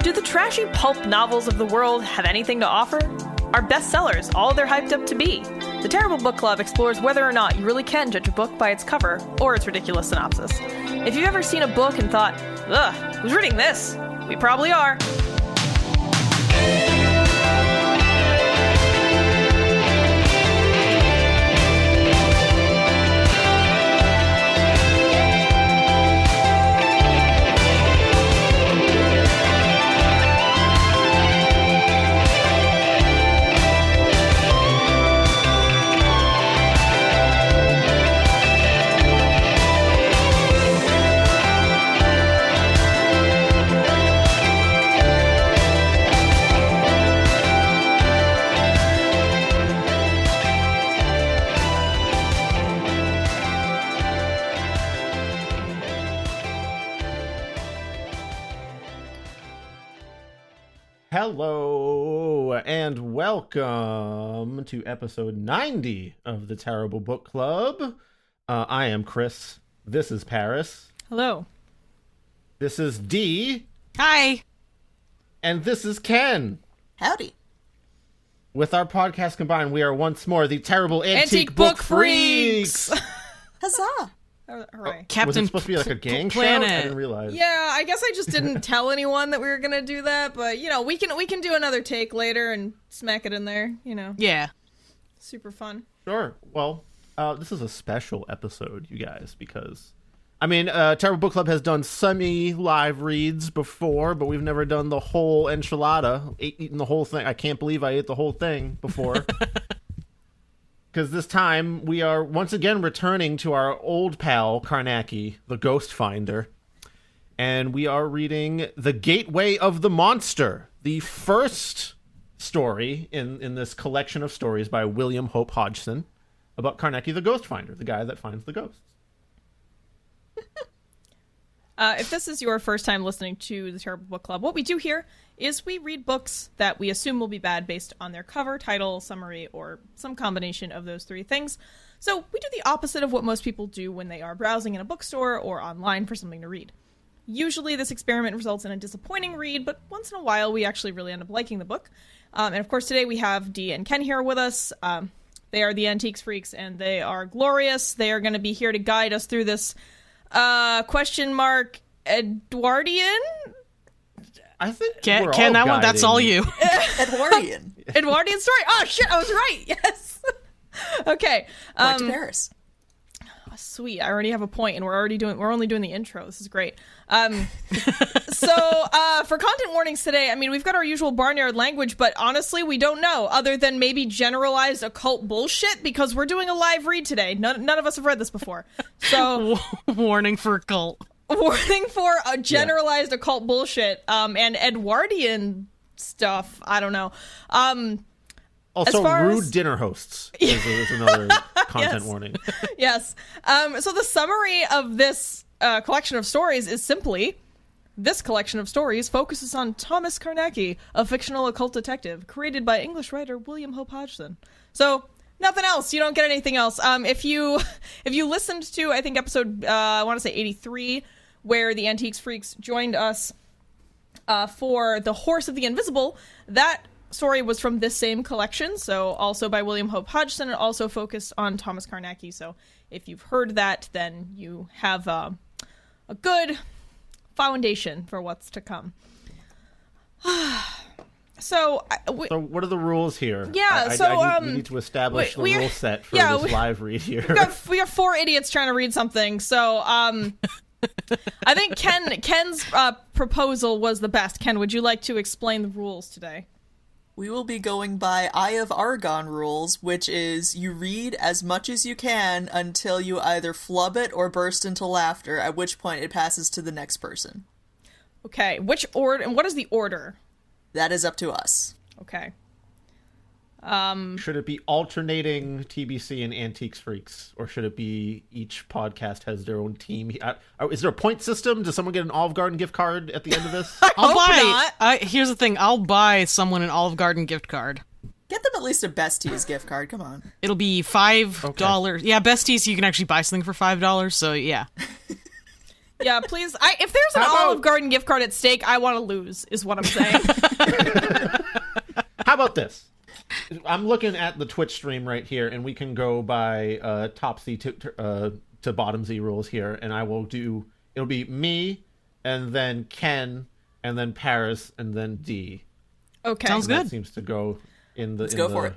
Do the trashy pulp novels of the world have anything to offer? Are bestsellers all they're hyped up to be? The Terrible Book Club explores whether or not you really can judge a book by its cover or its ridiculous synopsis. If you've ever seen a book and thought, ugh, who's reading this? We probably are. Hello, and welcome to episode 90 of the Terrible Book Club. I am Chris. This is Paris. Hello. This is Dee. Hi. And this is Ken. Howdy. With our podcast combined, we are once more the Terrible Antique Book Freaks. Huzzah. Hooray. Captain Was it supposed to be like a gang show? Planet. I didn't realize. Yeah, I guess I just didn't tell anyone that we were gonna do that, but you know, we can do another take later and smack it in there, you know. Yeah. Super fun. Sure. Well, this is a special episode, you guys, because I mean, Terrible Book Club has done semi-live reads before, but we've never done the whole enchilada, eaten the whole thing. I can't believe I ate the whole thing before. Because this time, we are once again returning to our old pal, Carnacki the Ghost Finder. And we are reading The Gateway of the Monster, the first story in this collection of stories by William Hope Hodgson about Carnacki the Ghost Finder, the guy that finds the ghosts. If this is your first time listening to the Terrible Book Club, what we do here is we read books that we assume will be bad based on their cover, title, summary, or some combination of those three things. So we do the opposite of what most people do when they are browsing in a bookstore or online for something to read. Usually this experiment results in a disappointing read, but once in a while we actually really end up liking the book. And of course today we have Dee and Ken here with us. They are the Antiques Freaks, and they are glorious. They are going to be here to guide us through this question mark Edwardian? I think Ken, we're Ken all that one, that's all you. Edwardian. Edwardian story. Oh shit, I was right. Yes. Okay. Back to Paris. Sweet. I already have a point, and we're only doing the intro. This is great. So for content warnings today, I mean, we've got our usual barnyard language, but honestly, we don't know, other than maybe generalized occult bullshit, because we're doing a live read today. None of us have read this before. So Warning for a cult. warning for a generalized occult bullshit, and Edwardian stuff. I don't know. Also, rude as... dinner hosts is another content Yes. warning. Yes. So the summary of this collection of stories is simply, this collection of stories focuses on Thomas Carnacki, a fictional occult detective created by English writer William Hope Hodgson. So nothing else. You don't get anything else. If you listened to, I think, episode, I want to say 83, where the Antiques Freaks joined us for The Horse of the Invisible, that story was from this same collection, so also by William Hope Hodgson, and also focused on Thomas Carnacki. So if you've heard that, then you have a good foundation for what's to come. So what are the rules here? Yeah, we need to establish the rule set for this live read here. We got four idiots trying to read something, so I think Ken's proposal was the best. Ken, would you like to explain the rules today? We will be going by Eye of Argon rules, which is you read as much as you can until you either flub it or burst into laughter, at which point it passes to the next person. Okay, which order, and what is the order? That is up to us. Okay. Should it be alternating TBC and Antiques Freaks, or should it be each podcast has their own team? Is there a point system? Does someone get an Olive Garden gift card at the end of this? I'll buy. Here's the thing: I'll buy someone an Olive Garden gift card. Get them at least a Besties gift card. Come on. It'll be $5. Okay. Yeah, Besties. You can actually buy something for $5. So yeah. Yeah, please. If there's an How about- Olive Garden gift card at stake, I want to lose, is what I'm saying. How about this? I'm looking at the Twitch stream right here, and we can go by top Z to bottom Z rules here, and I will do. It'll be me, and then Ken, and then Paris, and then D. Okay. Sounds good. That seems to go in the go for it.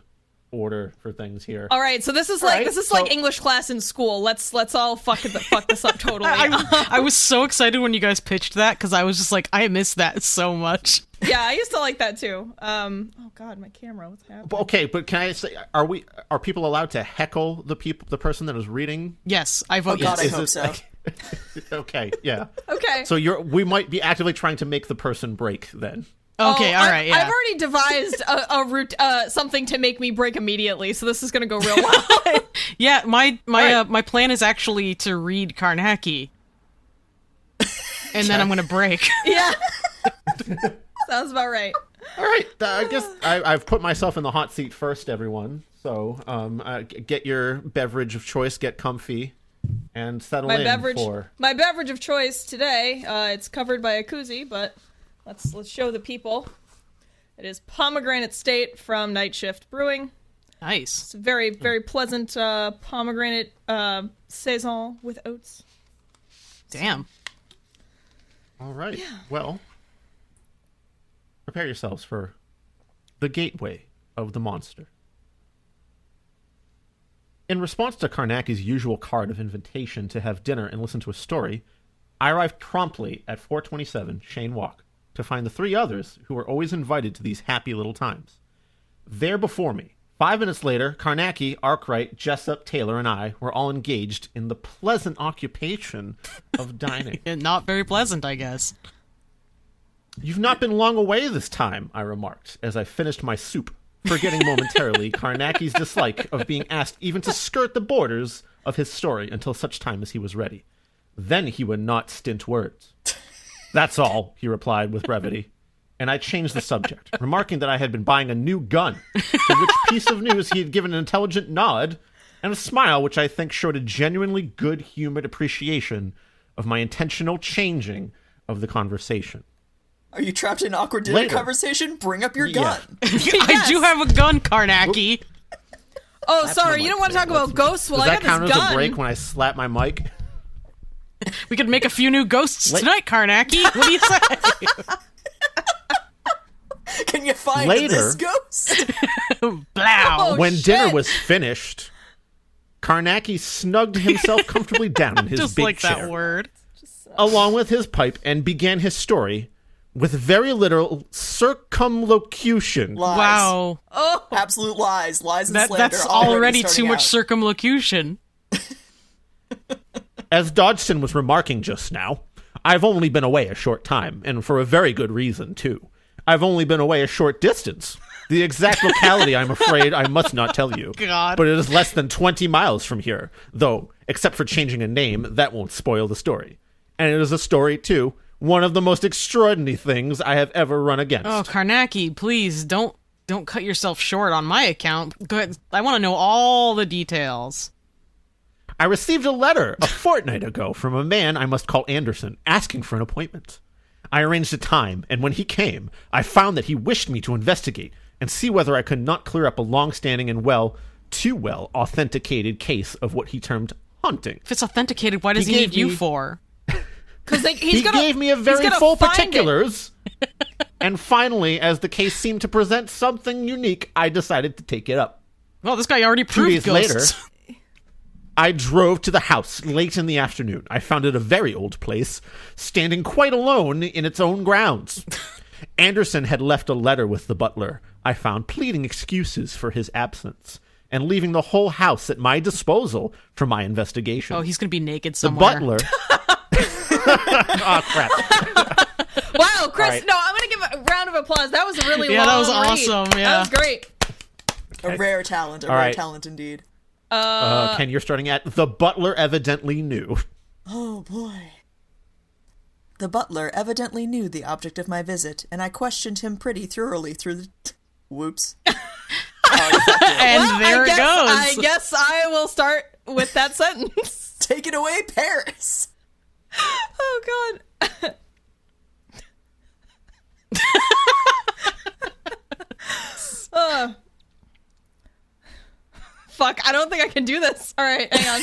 order for things here. All right, so this is right, like English class in school. Let's all fuck this up totally. I was so excited when you guys pitched that because I was just like, I miss that so much. Yeah, I used to like that too. Oh God, my camera, what's happening? Okay, but can I say, are people allowed to heckle the person that is reading? Yes, I vote Oh God, yes. I hope so. Okay, yeah. Okay. So we might be actively trying to make the person break then. Okay, all right, yeah. I've already devised a route, something to make me break immediately, so this is gonna go real well. Yeah, my right. plan is actually to read Carnacki, and then I'm gonna break. Yeah. Sounds about right. All right, I guess I've put myself in the hot seat first, everyone. So get your beverage of choice, get comfy, and settle My in My beverage of choice today, it's covered by a koozie, but let's show the people. It is Pomegranate State from Night Shift Brewing. Nice. It's a very, very pleasant pomegranate saison with oats. Damn. All right. Yeah. Well, prepare yourselves for the gateway of the monster. In response to Carnacki's usual card of invitation to have dinner and listen to a story, I arrived promptly at 427 Shane Walk to find the three others who were always invited to these happy little times. There before me, 5 minutes later, Carnacki, Arkwright, Jessup, Taylor, and I were all engaged in the pleasant occupation of dining. And not very pleasant, I guess. You've not been long away this time, I remarked, as I finished my soup, forgetting momentarily Carnacki's dislike of being asked even to skirt the borders of his story until such time as he was ready. Then he would not stint words. That's all, he replied with brevity. And I changed the subject, remarking that I had been buying a new gun, to which piece of news he had given an intelligent nod and a smile which I think showed a genuinely good-humored appreciation of my intentional changing of the conversation. Are you trapped in an awkward dinner conversation? Bring up your gun. I do have a gun, Carnacki. Oh, sorry, you don't want to talk about ghosts? Well, Does I that got count this as gun. a break when I slap my mic? We could make a few new ghosts tonight, Carnacki. What do you say? Can you find Later. this ghost? Blow. Oh, When shit. dinner was finished, Carnacki snugged himself comfortably down in his Just big like chair, that word. along with his pipe, and began his story with very little circumlocution. Lies. Wow. Oh, Absolute lies. Lies and slander. That's already too starting much out. circumlocution. As Dodgson was remarking just now, I've only been away a short time, and for a very good reason, too. I've only been away a short distance. The exact locality, I'm afraid, I must not tell you. God. But it is less than 20 miles from here, though, except for changing a name, that won't spoil the story. And it is a story, too, one of the most extraordinary things I have ever run against. Oh, Carnacki, please don't cut yourself short on my account. Go ahead. I want to know all the details. I received a letter a fortnight ago from a man I must call Anderson, asking for an appointment. I arranged a time, and when he came, I found that he wished me to investigate and see whether I could not clear up a long-standing and too well authenticated case of what he termed haunting. If it's authenticated, why does he gave need you me- for? because He gave me a very full particulars, and finally, as the case seemed to present something unique, I decided to take it up. Well, this guy already 2 proved days ghosts. later, I drove to the house late in the afternoon. I found it a very old place, standing quite alone in its own grounds. Anderson had left a letter with the butler, I found, pleading excuses for his absence, and leaving the whole house at my disposal for my investigation. Oh, he's going to be naked the somewhere. butler... Oh, crap. Wow, Chris, All right. no, I'm going to give a round of applause. That was a really Yeah, that long was read. awesome, yeah. That was great. A rare talent. A All rare right. talent indeed. Ken, you're starting at the butler evidently knew. Oh boy. The butler evidently knew the object of my visit, and I questioned him pretty thoroughly through the... Whoops. And Well, there it goes. I guess I will start with that sentence. Take it away, Paris! Oh god. Fuck, I don't think I can do this. All right, hang on.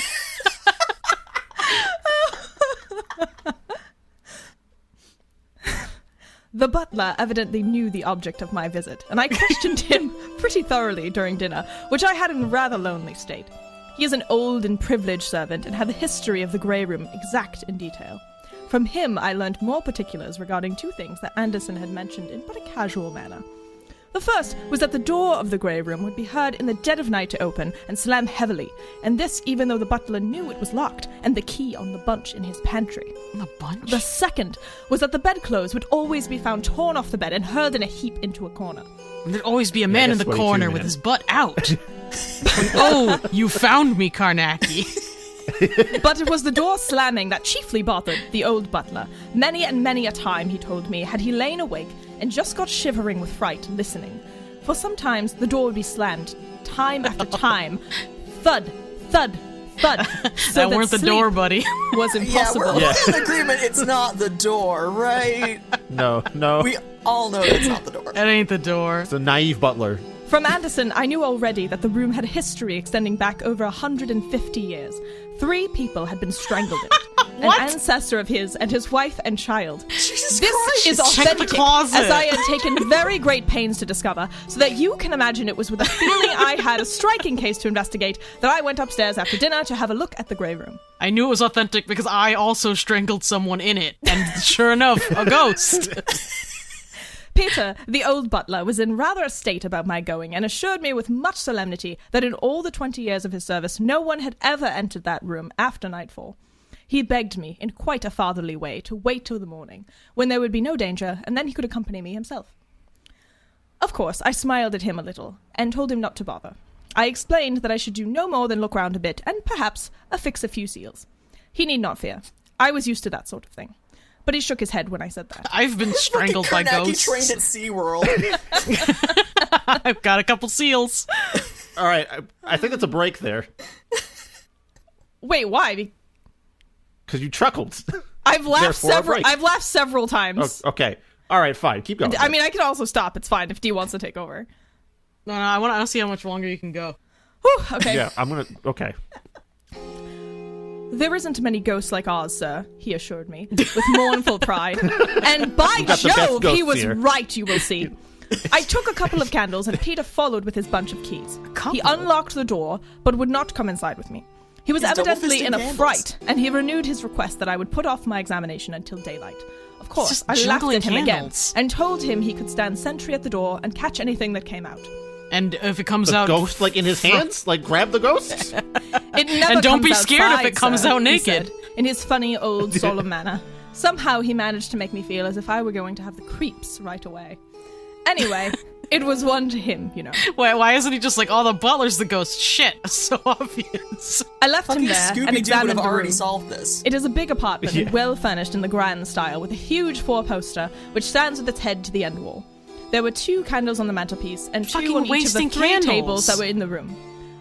The butler evidently knew the object of my visit, and I questioned him pretty thoroughly during dinner, which I had in a rather lonely state. He is an old and privileged servant and had the history of the Grey Room exact in detail. From him, I learned more particulars regarding two things that Anderson had mentioned in but a casual manner. The first was that the door of the Grey Room would be heard in the dead of night to open and slam heavily, and this even though the butler knew it was locked and the key on the bunch in his pantry. The bunch? The second was that the bedclothes would always be found torn off the bed and hurled in a heap into a corner. And there'd always be a man in the 22, corner man. with his butt out. Oh, you found me, Carnacki. But it was the door slamming that chiefly bothered the old butler. Many and many a time, he told me, had he lain awake and just got shivering with fright listening. For sometimes the door would be slammed, time after time. Thud, thud, thud. So That weren't the sleep door, buddy. was Yeah, impossible. we're in agreement it's not the door, right? No. We all know it's not the door. That ain't the door. It's a naive butler. From Anderson, I knew already that the room had a history extending back over 150 years. 3 people had been strangled in it. What? An ancestor of his and his wife and child. Jesus This Christ. is Check the authentic, closet. as I had taken very great pains to discover, so that you can imagine it was with a feeling I had a striking case to investigate that I went upstairs after dinner to have a look at the Grey Room. I knew it was authentic because I also strangled someone in it. And sure enough, a ghost. Peter, the old butler, was in rather a state about my going and assured me with much solemnity that in all the 20 years of his service no one had ever entered that room after nightfall. He begged me, in quite a fatherly way, to wait till the morning, when there would be no danger, and then he could accompany me himself. Of course, I smiled at him a little, and told him not to bother. I explained that I should do no more than look round a bit, and perhaps affix a few seals. He need not fear. I was used to that sort of thing. But he shook his head when I said that. I've been strangled by Carnacki ghosts. trained at SeaWorld. I've got a couple seals. All right, I think that's a break there Wait, why? because you chuckled. I've laughed Therefore, a several. break. I've laughed several times. Okay. All right, fine. Keep going. I mean, I can also stop. It's fine if Dee wants to take over. No, I want to see how much longer you can go. Whew, okay. yeah, I'm gonna. Okay. There isn't many ghosts like ours, sir, he assured me, with mournful pride. And by got the best Jove, he ghosts was here. right, you will see. I took a couple of candles, and Peter followed with his bunch of keys. couple? He unlocked the door, but would not come inside with me. He was He's evidently in a double-fisting candles. fright, and he renewed his request that I would put off my examination until daylight. Of course, just I laughed juggling at him candles. again, and told him he could stand sentry at the door and catch anything that came out. And if it comes The out... ghost, like in his hands, like grab the ghost. It never And don't comes be scared if outside, it comes sir, out he naked. said, in his funny old solemn manner. Somehow he managed to make me feel as if I were going to have the creeps right away. Anyway, it was one to him, you know. Why isn't he just like, oh, the butler's the ghost? Shit, so obvious. I left him Fucking there and Scooby-Doo would examined have the already room. solved this. It is a big apartment Yeah. and well furnished in the grand style, with a huge 4-poster which stands with its head to the end wall. There were 2 candles on the mantelpiece and 2 Fucking on each of the wasting 3 candles. tables that were in the room.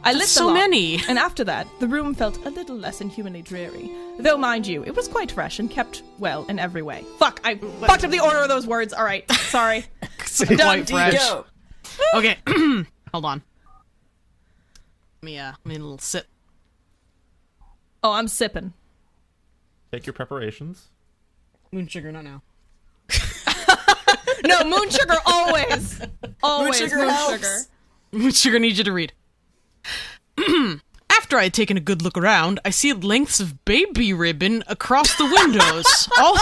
I lit so the lot, many. and after that, the room felt a little less inhumanly dreary. Though, mind you, it was quite fresh and kept well in every way. Fuck, I fucked up the order of those words. All right, sorry. Quite fresh. Go. Okay, hold on. Let me a little sip. Oh, I'm sipping. Take your preparations. Moon sugar, not now. No, moon sugar always. Always sugar moon helps. sugar. Moon sugar needs you to read. After I had taken a good look around, I see lengths of baby ribbon across the windows, all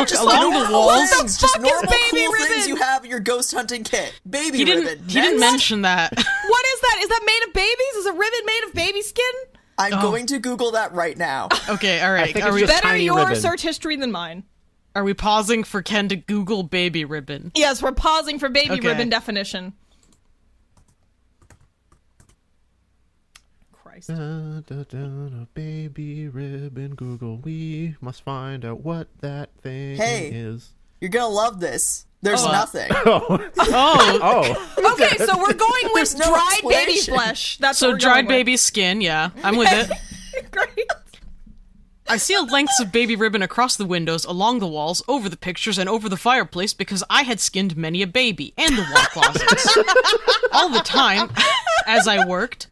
Just along like the normal walls. things, just fuck is normal baby cool things ribbon? you have in your ghost hunting kit. Baby He ribbon. didn't. He didn't Next. mention that. What is that? Is that made of babies? Is a ribbon made of baby skin? I'm going to Google that right now. Okay, all right. think Are it's we just- Better tiny your ribbon. search history than mine. are we pausing for Ken to Google baby ribbon? Yes, we're pausing for baby Okay. ribbon definition. Christ. Baby ribbon. Google. We must find out what that thing Hey. is. You're gonna love this. There's nothing. Oh. Oh, Okay, so we're going with There's no dried baby explanation. flesh. That's so what we're dried going with. baby skin. Yeah, I'm with it. Great. I sealed lengths of baby ribbon across the windows, along the walls, over the pictures, and over the fireplace because I had skinned many a baby, and the wall closets. All the time, as I worked,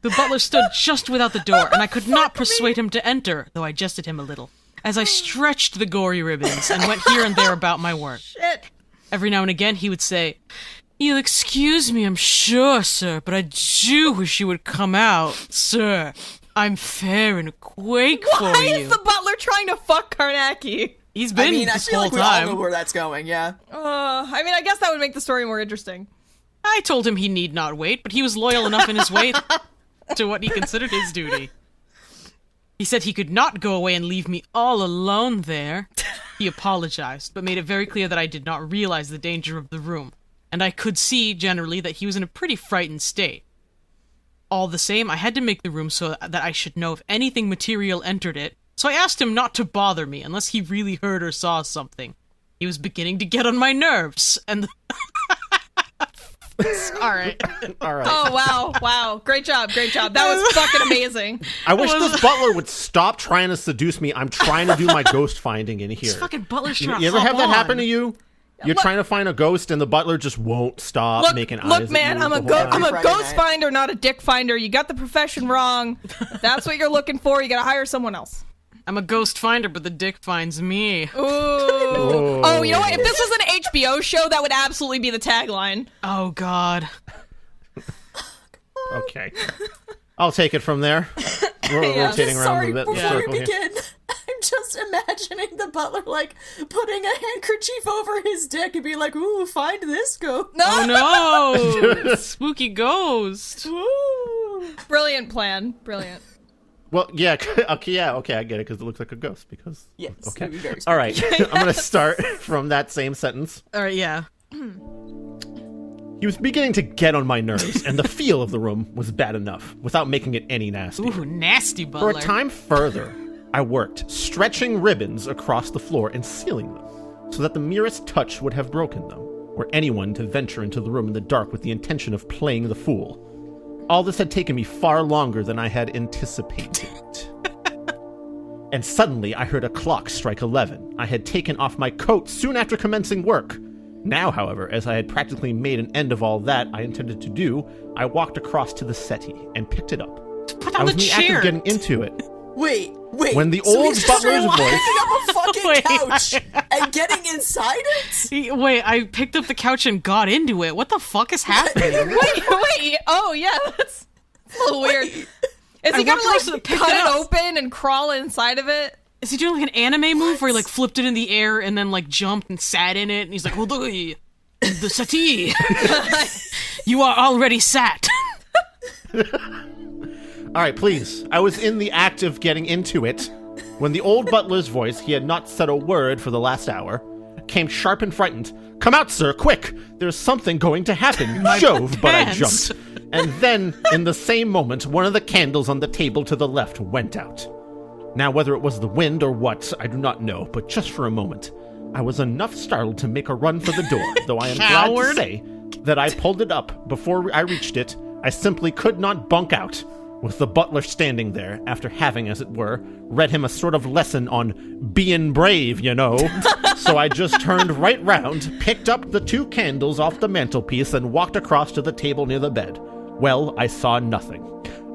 the butler stood just without the door, and I could not persuade him to enter, though I jested him a little, as I stretched the gory ribbons and went here and there about my work. Shit. Every now and again, he would say, "You'll excuse me, I'm sure, sir, but I do wish you would come out, sir. I'm fair and quake for Why you." is the butler trying to fuck Carnacki? He's been I this feel whole like we time. all know where that's going, yeah. I guess that would make the story more interesting. I told him he need not wait, but he was loyal enough in his way to what he considered his duty. He said he could not go away and leave me all alone there. He apologized, but made it very clear that I did not realize the danger of the room, and I could see, generally, that he was in a pretty frightened state. All the same, I had to make the room so that I should know if anything material entered it, so I asked him not to bother me unless he really heard or saw something. He was beginning to get on my nerves, and... Alright. All right. Oh, wow. Great job. That was fucking amazing. I wish this butler would stop trying to seduce me. I'm trying to do my ghost finding in here. This fucking butler's You trying to ever have hop that on. happen to you? You're trying to find a ghost and the butler just won't stop making eyes Look, at man, you I'm the a whole time. ghost Friday night. finder, not a dick finder. You got the profession wrong. If that's what you're looking for, you gotta hire someone else. I'm a ghost finder, but the dick finds me. Ooh. Oh, you know what? If this was an HBO show, that would absolutely be the tagline. Oh, God. Okay. I'll take it from there. We're Yeah. rotating around Sorry, a bit in a before we circle here. begin, I'm just imagining the butler, like, putting a handkerchief over his dick and being like, ooh, find this ghost. Oh, no! Spooky ghost. Ooh. Brilliant plan. Brilliant. Well, yeah, okay, I get it, because it looks like a ghost, because... Yes, Okay. it would be very All right, I'm going to start from that same sentence. Alright, yeah. He was beginning to get on my nerves, and the feel of the room was bad enough, without making it any nasty. Ooh, nasty For butler. a time further, I worked, stretching ribbons across the floor and sealing them, so that the merest touch would have broken them, or anyone to venture into the room in the dark with the intention of playing the fool. All this had taken me far longer than I had anticipated. And suddenly I heard a clock strike 11. I had taken off my coat soon after commencing work. Now, however, as I had practically made an end of all that I intended to do, I walked across to the settee and picked it up. Put I on was the in the act chair. of getting into it. Wait. When the So old he's just butler's picking voice- up a fucking Wait, couch and getting inside it? Wait, I picked up the couch and got into it. What the fuck is happening? Wait. Oh, yeah, that's a little weird. Is he I gonna, walked across to like, pick cut it it up. open and crawl inside of it? Is he doing like an anime move where he like flipped it in the air and then like jumped and sat in it and he's like, "Oh, the settee, you are already sat." All right, please. I was in the act of getting into it when the old butler's voice, he had not said a word for the last hour, came sharp and frightened. "Come out, sir, quick! There's something going to happen." Jove, but I pants. jumped. And then, in the same moment, one of the candles on the table to the left went out. Now, whether it was the wind or what, I do not know, but just for a moment, I was enough startled to make a run for the door, though I am glad to Coward. say that I pulled it up before I reached it. I simply could not bunk out, with the butler standing there, after having, as it were, read him a sort of lesson on being brave, you know. So I just turned right round, picked up the 2 candles off the mantelpiece, and walked across to the table near the bed. Well, I saw nothing.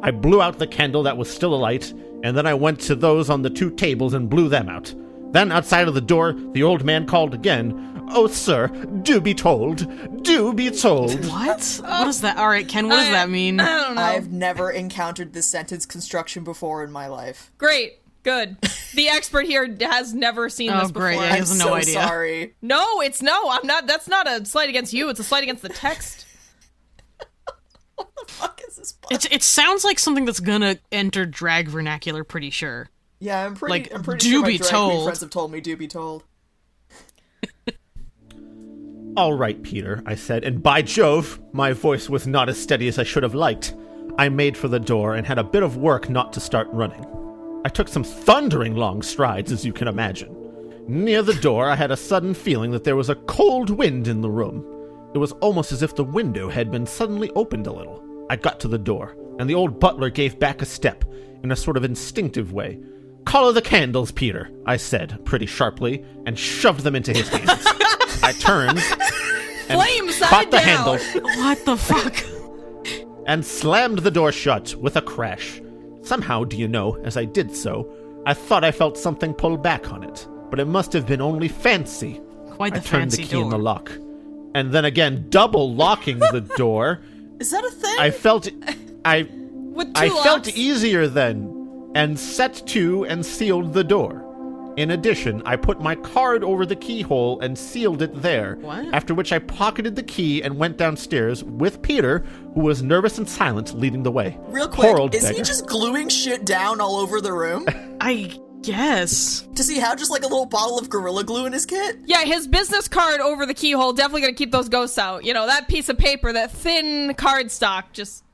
I blew out the candle that was still alight, and then I went to those on the 2 tables and blew them out. Then, outside of the door, the old man called again. "Oh, sir, do be told. Do be told." What? What is that? All right, Ken, what does that mean? I don't know. I've never encountered this sentence construction before in my life. Great. Good. The expert here has never seen Oh, this before. great, yeah, he I'm has so no idea. sorry. No, I'm not. That's not a slight against you. It's a slight against the text. What the fuck is this book? It sounds like something that's gonna enter drag vernacular, pretty sure. Yeah, I'm pretty do sure my be drag queen told. friends have told me do be told. "All right, Peter," I said, and by Jove, my voice was not as steady as I should have liked. I made for the door and had a bit of work not to start running. I took some thundering long strides, as you can imagine. Near the door, I had a sudden feeling that there was a cold wind in the room. It was almost as if the window had been suddenly opened a little. I got to the door, and the old butler gave back a step, in a sort of instinctive way. "Color the candles, Peter," I said, pretty sharply, and shoved them into his hands. I turned and Flame side caught the down. handle What the fuck? and slammed the door shut with a crash. Somehow, do you know, as I did so, I thought I felt something pull back on it, but it must have been only fancy. Quite the I turned the fancy key door. in the lock, and then again double locking the door. Is that a thing? I felt With two I felt locks. easier then, and set to and sealed the door. In addition, I put my card over the keyhole and sealed it there. What? After which I pocketed the key and went downstairs with Peter, who was nervous and silent, leading the way. Real Poor old quick, is he beggar. just gluing shit down all over the room? I guess. Does he have just like a little bottle of Gorilla Glue in his kit? Yeah, his business card over the keyhole, definitely gonna keep those ghosts out. You know, that piece of paper, that thin card stock, just...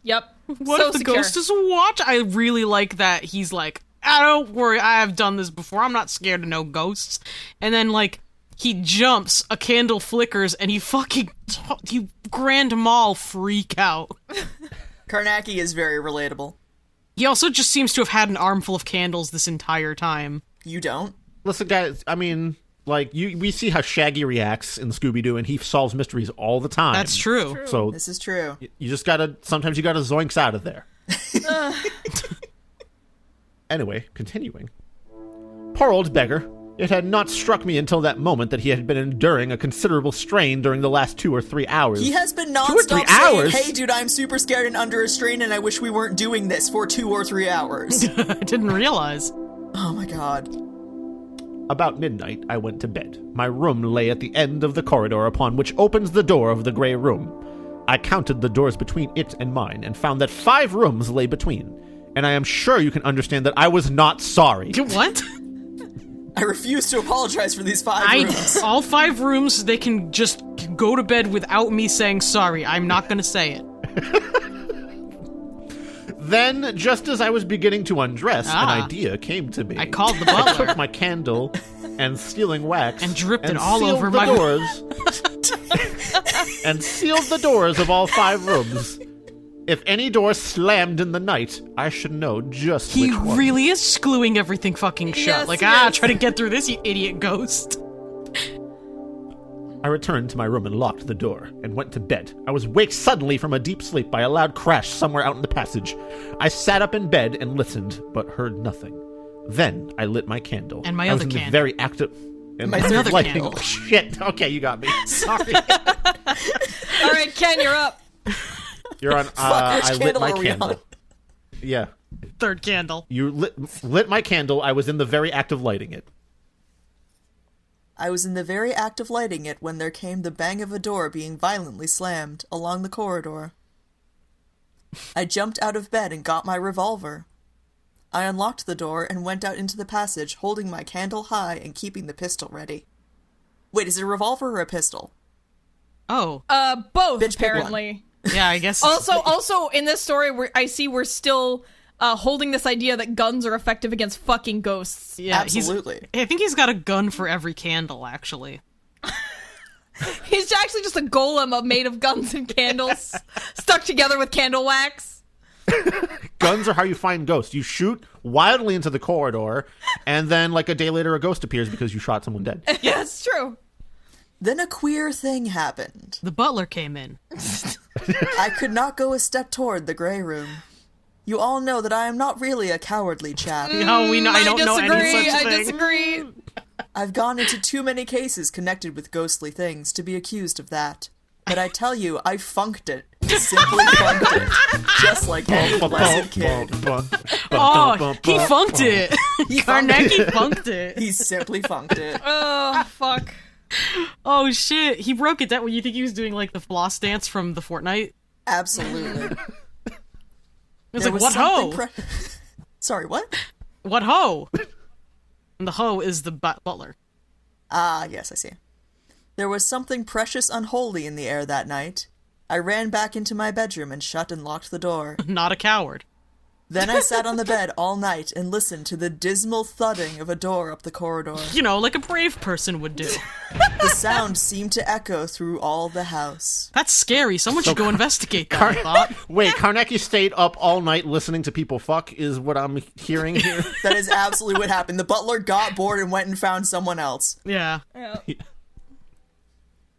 Yep. What so if the secure. ghost is watch? I really like that. He's like, don't worry, I have done this before. I'm not scared of no ghosts. And then, like, he jumps, a candle flickers, and you Grand Mal freak out. Carnacki is very relatable. He also just seems to have had an armful of candles this entire time. You don't? Listen, guys, I mean, like, we see how Shaggy reacts in Scooby-Doo, and he solves mysteries all the time. That's true. So This is true. you just gotta, sometimes you gotta zoinks out of there. Anyway, continuing. Poor old beggar. It had not struck me until that moment that he had been enduring a considerable strain during the last 2 or 3 hours. He has been 2 or 3 nonstop saying, hours? "Hey, dude, I'm super scared and under a strain, and I wish we weren't doing this for 2 or 3 hours." I didn't realize. Oh my god. About midnight, I went to bed. My room lay at the end of the corridor upon which opens the door of the grey room. I counted the doors between it and mine and found that 5 rooms lay between. And I am sure you can understand that I was not sorry. What? I refuse to apologize for these 5 rooms. All 5 rooms, they can just go to bed without me saying sorry. I'm not gonna say it. Then, just as I was beginning to undress, an Ah. idea came to me. I called the I butler. took my candle and sealing wax And dripped it all sealed over the my- doors and sealed the doors of all 5 rooms. If any door slammed in the night, I should know just He which one. really is gluing everything fucking shut. Yes, Like, yes. try to get through this, you idiot ghost. I returned to my room and locked the door, and went to bed. I was waked suddenly from a deep sleep by a loud crash somewhere out in the passage. I sat up in bed and listened, but heard nothing. Then I lit my candle. And my I was other in the candle. very active... And My other lighting- candle. Oh, shit. Okay, you got me. Sorry. All right, Ken, you're up. You're on... Fuck, which I lit candle my are we candle. on? Yeah. Third candle. You lit my candle. I was in the very act of lighting it. I was in the very act of lighting it when there came the bang of a door being violently slammed along the corridor. I jumped out of bed and got my revolver. I unlocked the door and went out into the passage, holding my candle high and keeping the pistol ready. Wait, is it a revolver or a pistol? Oh, Both, Bitch, pick one. apparently. yeah, I guess. Also, in this story, we're still holding this idea that guns are effective against fucking ghosts. yeah, Absolutely. I think he's got a gun for every candle, actually. He's actually just a golem made of guns and candles stuck together with candle wax. Guns are how you find ghosts. You shoot wildly into the corridor, and then, like, a day later, a ghost appears because you shot someone dead. Yeah, it's true. Then a queer thing happened. The butler came in. I could not go a step toward the grey room. You all know that I am not really a cowardly chap. No, I don't know any disagree. such I thing. disagree. I've gone into too many cases connected with ghostly things to be accused of that. But I tell you, I funked it. Simply funked it. Just like any blessed kid. Oh, he funked it. He funked Carnacki funked it. He simply funked it. Oh, fuck. Oh shit, he broke it that way. You think he was doing like the floss dance from the Fortnite? Absolutely. It's There like, was what ho? something Sorry, what? What ho? And the ho is the butler. Ah, yes, I see. There was something precious unholy in the air that night. I ran back into my bedroom and shut and locked the door. Not a coward. Then I sat on the bed all night and listened to the dismal thudding of a door up the corridor. You know, like a brave person would do. The sound seemed to echo through all the house. That's scary. Someone should go investigate that, I thought. Wait, Carnacki stayed up all night listening to people fuck is what I'm hearing here? That is absolutely what happened. The butler got bored and went and found someone else. Yeah.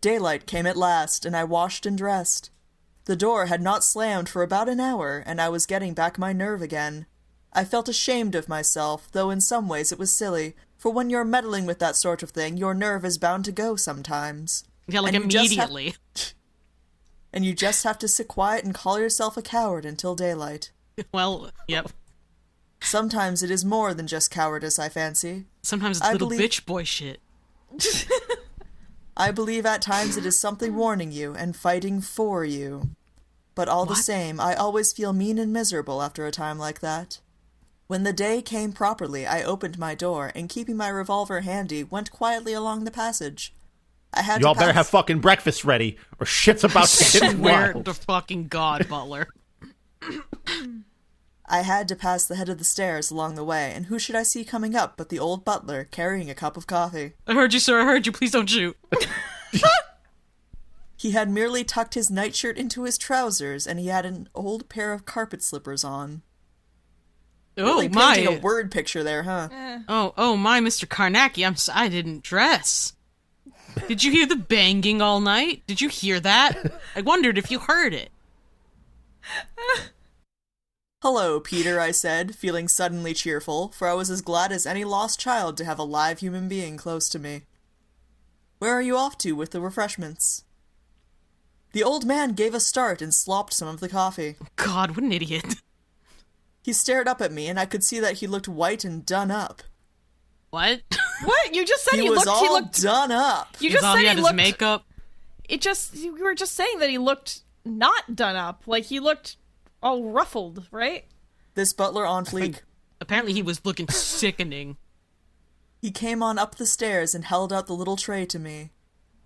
Daylight came at last, and I washed and dressed. The door had not slammed for about an hour, and I was getting back my nerve again. I felt ashamed of myself, though in some ways it was silly, for when you're meddling with that sort of thing, your nerve is bound to go sometimes. Yeah, like And you just immediately. And you just have to sit quiet and call yourself a coward until daylight. Well, yep. Sometimes it is more than just cowardice, I fancy. Sometimes it's I little believe- bitch boy shit. I believe at times it is something warning you and fighting for you. But all the same, I always feel mean and miserable after a time like that. When the day came properly, I opened my door, and keeping my revolver handy, went quietly along the passage. I had Y'all to better pass- have fucking breakfast ready, or shit's about to get Swear wild. to fucking God, Butler. I had to pass the head of the stairs along the way, and who should I see coming up but the old butler, carrying a cup of coffee. I heard you, sir. I heard you. Please don't shoot. He had merely tucked his nightshirt into his trousers, and he had an old pair of carpet slippers on. Oh, Really painting a my. word picture there, huh? Oh, my, Mr. Carnacki. I didn't dress. Did you hear the banging all night? Did you hear that? I wondered if you heard it. Hello, Peter, I said, feeling suddenly cheerful, for I was as glad as any lost child to have a live human being close to me. Where are you off to with the refreshments? The old man gave a start and slopped some of the coffee. God, what an idiot. He stared up at me, and I could see that he looked white and done up. What? What? You just said He he was looked. all He looked. done up. You He's just all said he he had his looked. makeup. You were just saying that he looked not done up. Like he looked all ruffled, right? This butler on fleek. Apparently he was looking sickening. He came on up the stairs and held out the little tray to me.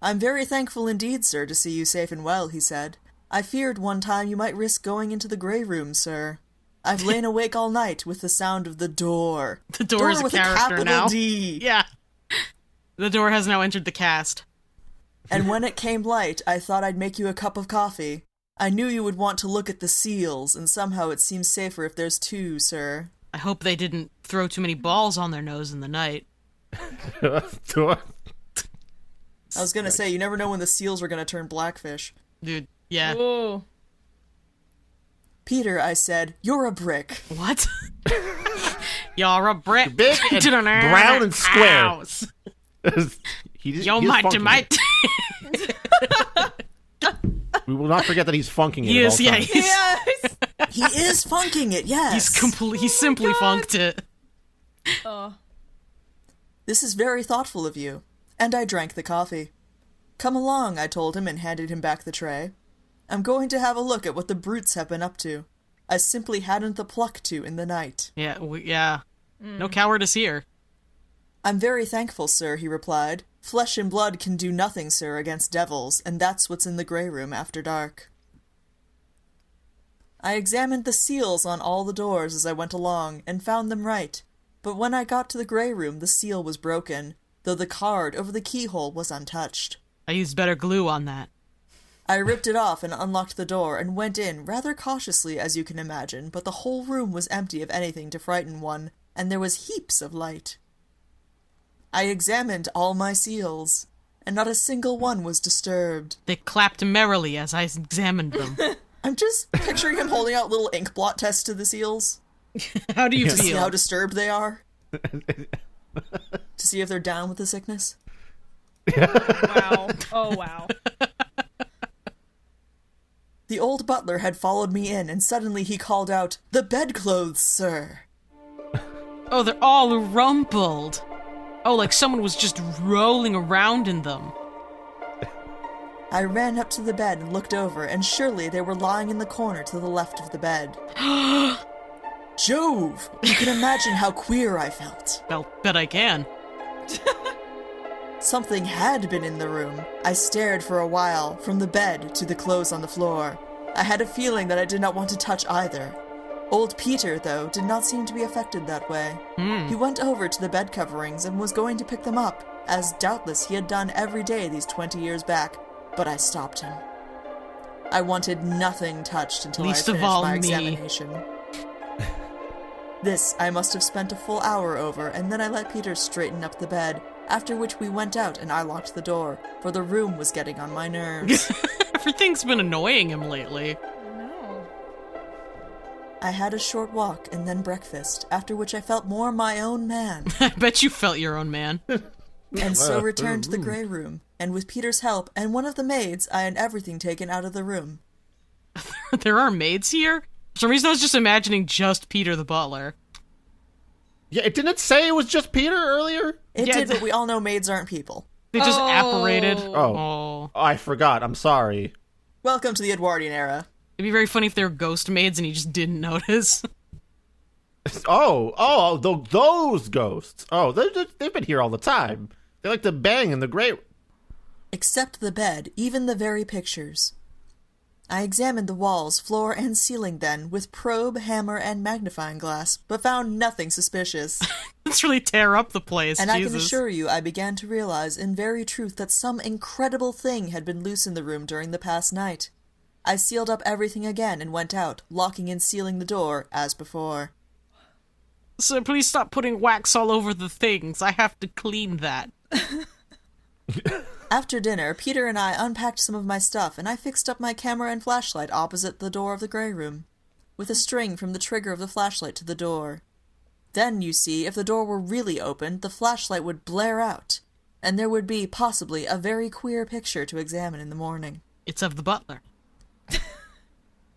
I'm very thankful indeed, sir, to see you safe and well, he said. I feared one time you might risk going into the grey room, sir. I've lain awake all night with the sound of the door. The door is a with character capital now. D. Yeah. The door has now entered the cast. And when it came light, I thought I'd make you a cup of coffee. I knew you would want to look at the seals, and somehow it seems safer if there's two, sir. I hope they didn't throw too many balls on their nose in the night. I was gonna say, you never know when the seals are gonna turn blackfish. Dude, yeah. Ooh. Peter, I said, you're a brick. What? You're a brick. Big and brown and square. House. You're Yo, mate. We will not forget that he's funking it. Yes, at all yeah. times. Yes. He is funking it, yes. He simply funked it. Oh. This is very thoughtful of you. And I drank the coffee. Come along, I told him and handed him back the tray. I'm going to have a look at what the brutes have been up to. I simply hadn't the pluck to in the night. Yeah, yeah. No cowardice here. I'm very thankful, sir, he replied. Flesh and blood can do nothing, sir, against devils, and that's what's in the grey room after dark. I examined the seals on all the doors as I went along, and found them right. But when I got to the grey room, the seal was broken, though the card over the keyhole was untouched. I used better glue on that. I ripped it off and unlocked the door and went in, rather cautiously as you can imagine, but the whole room was empty of anything to frighten one, and there was heaps of light. I examined all my seals, and not a single one was disturbed. They clapped merrily as I examined them. I'm just picturing him holding out little ink blot tests to the seals How do you to see feel? how disturbed they are. To see if they're down with the sickness. Wow. Oh wow. The old butler had followed me in, and suddenly he called out, "The bedclothes, sir!" Oh, they're all rumpled. Oh, like someone was just rolling around in them. I ran up to the bed and looked over, and surely they were lying in the corner to the left of the bed. Jove! You can imagine how queer I felt. Well, bet I can. Something had been in the room. I stared for a while, from the bed to the clothes on the floor. I had a feeling that I did not want to touch either. Old Peter, though, did not seem to be affected that way. He went over to the bed coverings and was going to pick them up, as doubtless he had done every day these 20 years back, but I stopped him. I wanted nothing touched until Least I of finished all my me. examination. This I must have spent a full hour over, and then I let Peter straighten up the bed, after which we went out and I locked the door, for the room was getting on my nerves. Everything's been annoying him lately. No. I had a short walk and then breakfast, after which I felt more my own man, I bet you felt your own man. and so returned to the grey room, and with Peter's help and one of the maids, I had everything taken out of the room. There are maids here? For some reason I was just imagining just Peter the butler. Yeah, it didn't say it was just Peter earlier? It Yeah, did, but we all know maids aren't people. They just Oh. apparated. Oh. I forgot. I'm sorry. Welcome to the Edwardian era. It'd be very funny if they were ghost maids and you just didn't notice. Those ghosts. Oh, they've been here all the time. They like to bang in the grey. Except the bed, even the very pictures. I examined the walls, floor, and ceiling then, with probe, hammer, and magnifying glass, but found nothing suspicious. Let's really tear up the place, And Jesus. I can assure you I began to realize in very truth that some incredible thing had been loose in the room during the past night. I sealed up everything again and went out, locking and sealing the door, as before. So please stop putting wax all over the things. I have to clean that. After dinner, Peter and I unpacked some of my stuff, and I fixed up my camera and flashlight opposite the door of the grey room, with a string from the trigger of the flashlight to the door. Then, you see, if the door were really opened, the flashlight would blare out, and there would be, possibly, a very queer picture to examine in the morning. It's of the butler.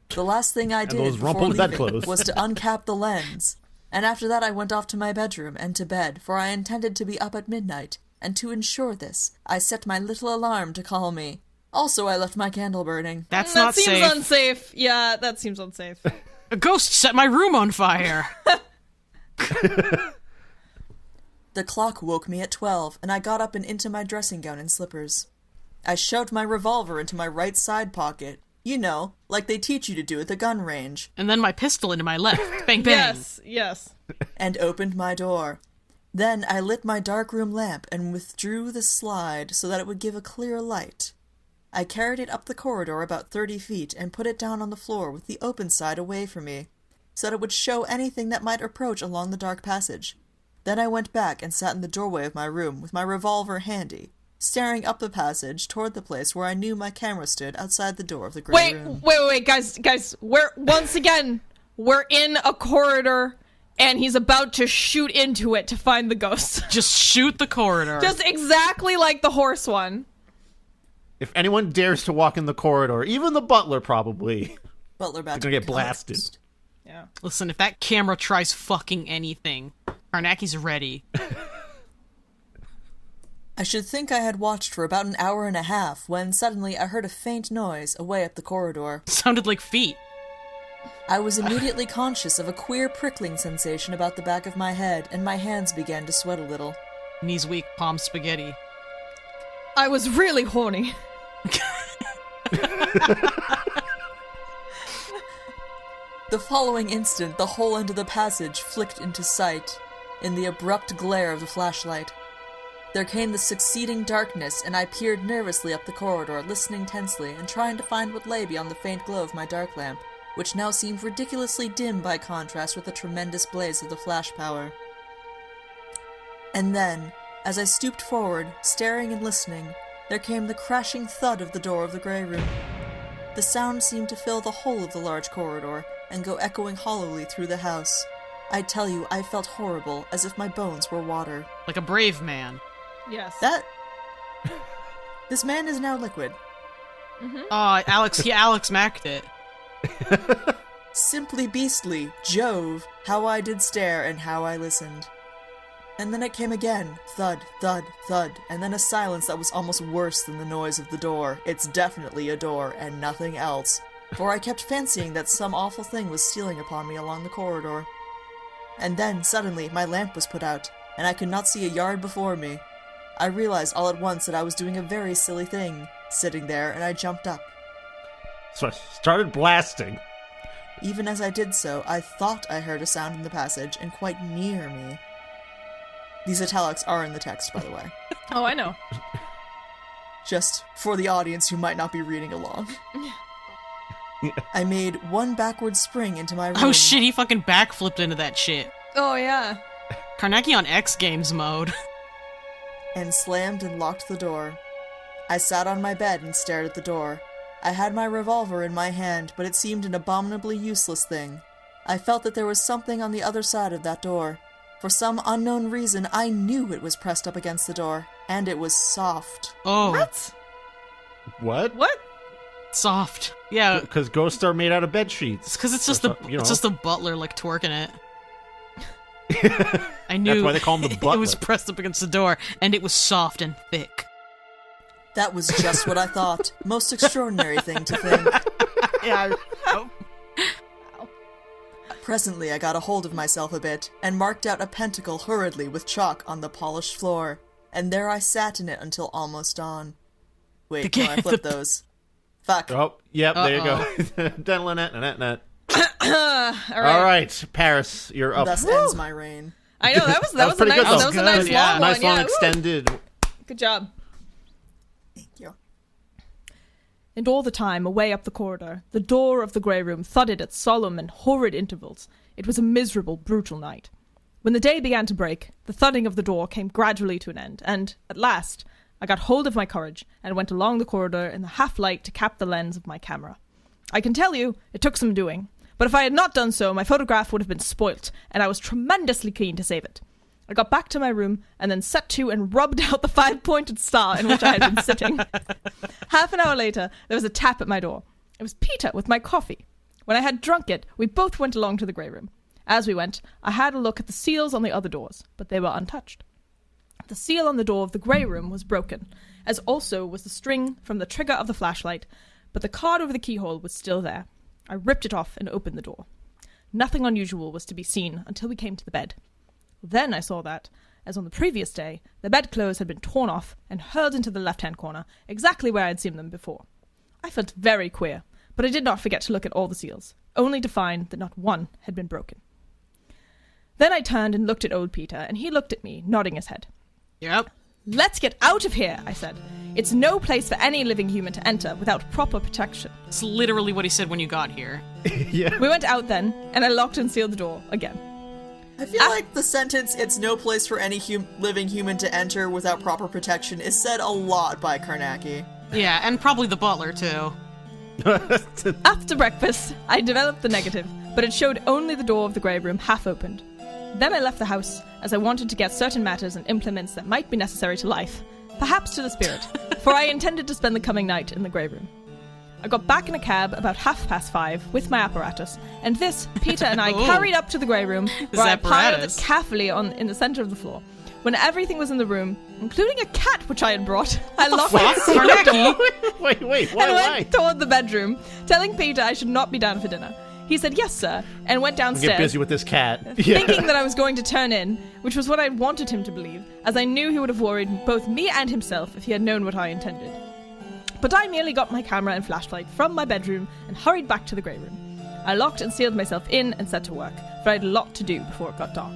The last thing I did those before rumpled leaving bedclothes. was to uncap the lens, and after that I went off to my bedroom and to bed, for I intended to be up at midnight, and to ensure this, I set my little alarm to call me. Also, I left my candle burning. That's That not seems safe. unsafe. Yeah, that seems unsafe. A ghost set my room on fire. The clock woke me at 12, and I got up and into my dressing gown and slippers. I shoved my revolver into my right side pocket. You know, like they teach you to do at the gun range. And then my pistol into my left. Bang, bang. Yes. And opened my door. Then I lit my dark room lamp and withdrew the slide so that it would give a clear light. I carried it up the corridor about 30 feet and put it down on the floor with the open side away from me, so that it would show anything that might approach along the dark passage. Then I went back and sat in the doorway of my room with my revolver handy, staring up the passage toward the place where I knew my camera stood outside the door of the grey room. Wait, guys, we're in a corridor, and he's about to shoot into it to find the ghost. Just shoot the corridor. Just exactly like the horse one. If anyone dares to walk in the corridor, even the butler probably, Butler they're gonna get blasted. Yeah. Listen, if that camera tries fucking anything, Carnacki's ready. I should think I had watched for about an hour and a half when suddenly I heard a faint noise away up the corridor. Sounded like feet. I was immediately conscious of a queer prickling sensation about the back of my head, and my hands began to sweat a little. Knees weak, palms spaghetti. I was really horny. The following instant, the whole end of the passage flicked into sight in the abrupt glare of the flashlight. There came the succeeding darkness, and I peered nervously up the corridor, listening tensely and trying to find what lay beyond the faint glow of my dark lamp, which now seemed ridiculously dim by contrast with the tremendous blaze of the flash power. And then, as I stooped forward, staring and listening, there came the crashing thud of the door of the grey room. The sound seemed to fill the whole of the large corridor and go echoing hollowly through the house. I tell you, I felt horrible, as if my bones were water. Like a brave man. Yes. This man is now liquid. Alex macked it. Simply beastly. Jove, how I did stare and how I listened. And then it came again. Thud, thud, thud, and then a silence that was almost worse than the noise of the door. It's definitely a door, and nothing else. For I kept fancying that some awful thing was stealing upon me along the corridor. And then, suddenly, my lamp was put out, and I could not see a yard before me. I realized all at once that I was doing a very silly thing, sitting there, and I jumped up. So I started blasting. Even as I did so, I thought I heard a sound in the passage and quite near me. These italics are in the text, by the way. Oh, I know. Just for the audience who might not be reading along. I made one backward spring into my room. Oh shit, he fucking backflipped into that shit. Oh, yeah. Carnacki on X Games mode. And slammed and locked the door. I sat on my bed and stared at the door. I had my revolver in my hand, but it seemed an abominably useless thing. I felt that there was something on the other side of that door. For some unknown reason, I knew it was pressed up against the door, and it was soft. Oh. What? What? Soft. Yeah. Because ghosts are made out of bed sheets. It's because it's just it's just the butler like twerking it. I knew. That's why they call him the butler. It was pressed up against the door, and it was soft and thick. That was just what I thought. Most extraordinary thing to think. Yeah. Presently, I got a hold of myself a bit, and marked out a pentacle hurriedly with chalk on the polished floor. And there I sat in it until almost dawn. Wait, no, I flipped those. Fuck. Oh, yep, there you go. All right, Paris, you're up. Thus ends my reign. I know, that was a pretty nice, good, though. that was a nice Good, long yeah. one. Nice long Woo! extended. Good job. Thank you. And all the time, away up the corridor, the door of the grey room thudded at solemn and horrid intervals. It was a miserable, brutal night. When the day began to break, the thudding of the door came gradually to an end, and, at last, I got hold of my courage and went along the corridor in the half-light to cap the lens of my camera. I can tell you, it took some doing, but if I had not done so, my photograph would have been spoilt, and I was tremendously keen to save it. I got back to my room and then set to and rubbed out the 5-pointed star in which I had been sitting. Half an hour later, there was a tap at my door. It was Peter with my coffee. When I had drunk it, we both went along to the grey room. As we went, I had a look at the seals on the other doors, but they were untouched. The seal on the door of the grey room was broken, as also was the string from the trigger of the flashlight, but the card over the keyhole was still there. I ripped it off and opened the door. Nothing unusual was to be seen until we came to the bed. Then I saw that, as on the previous day, the bedclothes had been torn off and hurled into the left-hand corner, exactly where I had seen them before. I felt very queer, but I did not forget to look at all the seals, only to find that not one had been broken. Then I turned and looked at old Peter, and he looked at me, nodding his head. Yep. "Let's get out of here," I said. "It's no place for any living human to enter without proper protection." It's literally what he said when you got here. Yeah. We went out then, and I locked and sealed the door again. I feel like the sentence, "it's no place for any living human to enter without proper protection," is said a lot by Carnacki. Yeah, and probably the butler, too. After breakfast, I developed the negative, but it showed only the door of the grey room half opened. Then I left the house, as I wanted to get certain matters and implements that might be necessary to life, perhaps to the spirit, for I intended to spend the coming night in the grey room. I got back in a cab about 5:30 with my apparatus, and this, Peter and I carried up to the grey room, where I piled it apparatus. carefully in the centre of the floor. When everything was in the room, including a cat which I had brought, I locked What? and sealed the door Wait, and why? went toward the bedroom, telling Peter I should not be down for dinner. He said, "Yes, sir," and went downstairs, Get busy with this cat. thinking that I was going to turn in, which was what I wanted him to believe, as I knew he would have worried both me and himself if he had known what I intended. But I merely got my camera and flashlight from my bedroom and hurried back to the grey room. I locked and sealed myself in and set to work, for I had a lot to do before it got dark.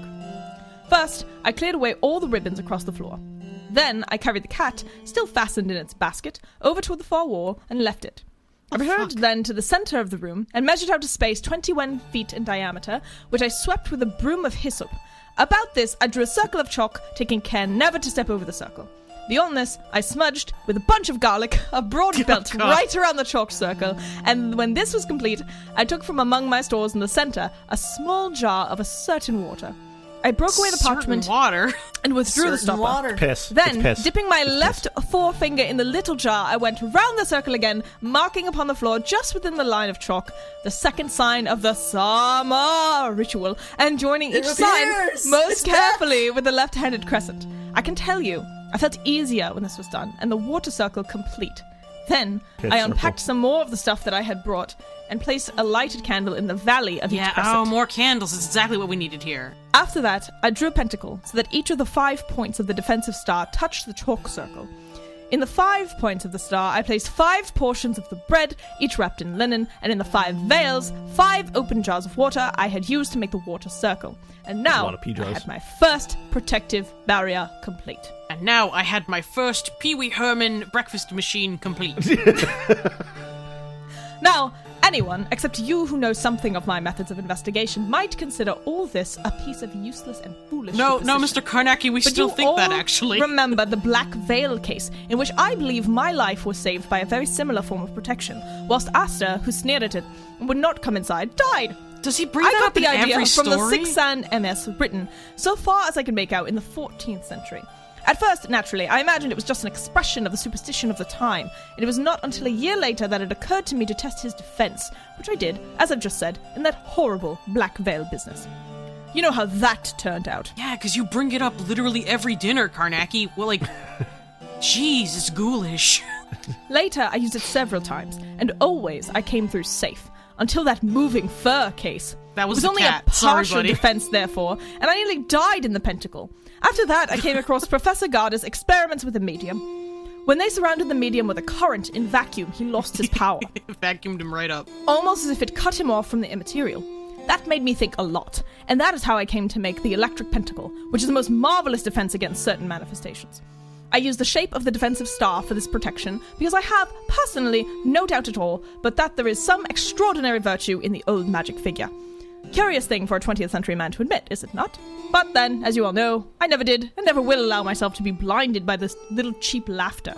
First, I cleared away all the ribbons across the floor. Then, I carried the cat, still fastened in its basket, over to the far wall and left it. I returned then to the centre of the room and measured out a space 21 feet in diameter, which I swept with a broom of hyssop. About this, I drew a circle of chalk, taking care never to step over the circle. Beyond this, I smudged, with a bunch of garlic, a broad belt right around the chalk circle, and when this was complete, I took from among my stores in the centre a small jar of a certain water. I broke away the parchment water. and withdrew the Certain stopper. water. Piss. Then, It's piss. dipping my left forefinger in the little jar, I went round the circle again, marking upon the floor just within the line of chalk the second sign of the Sama ritual, and joining each sign appears! most It's carefully with the left-handed crescent. I can tell you, I felt easier when this was done, and the water circle complete. Then, Piss I circle. unpacked some more of the stuff that I had brought, and placed a lighted candle in the valley of each Yeah, crescent. oh, more candles. It's exactly what we needed here. After that, I drew a pentacle so that each of the 5 points of the defensive star touched the chalk circle. In the 5 points of the star, I placed 5 portions of the bread, each wrapped in linen, and in the 5 veils, 5 open jars of water I had used to make the water circle. And now, lot of pea jars. I had my first protective barrier complete. And now I had my first Pee Wee Herman breakfast machine complete. Now, anyone, except you who know something of my methods of investigation, might consider all this a piece of useless and foolish No, superstition. Mr. Carnacki, we But still you think that, all actually. remember the Black Veil case, in which I believe my life was saved by a very similar form of protection, whilst Asta, who sneered at it and would not come inside, died. Does he bring I that got up in the idea every from story? the Six Sand MS written, so far as I can make out, in the 14th century. At first, naturally, I imagined it was just an expression of the superstition of the time, and it was not until a year later that it occurred to me to test his defense, which I did, as I've just said, in that horrible Black Veil business. You know how that turned out. Yeah, because you bring it up literally every dinner, Carnacki. Well, like, jeez, it's ghoulish. Later, I used it several times, and always I came through safe, until that moving fur case. That was It was the only cat. a Sorry, partial buddy. defense, therefore, and I nearly died in the pentacle. After that, I came across Professor Garda's experiments with the medium. When they surrounded the medium with a current in vacuum, he lost his power, Vacuumed him right up. almost as if it cut him off from the immaterial. That made me think a lot, and that is how I came to make the electric pentacle, which is the most marvelous defense against certain manifestations. I use the shape of the defensive star for this protection because I have, personally, no doubt at all, but that there is some extraordinary virtue in the old magic figure. Curious thing for a 20th century man to admit, is it not? But then, as you all know, I never did and never will allow myself to be blinded by this little cheap laughter.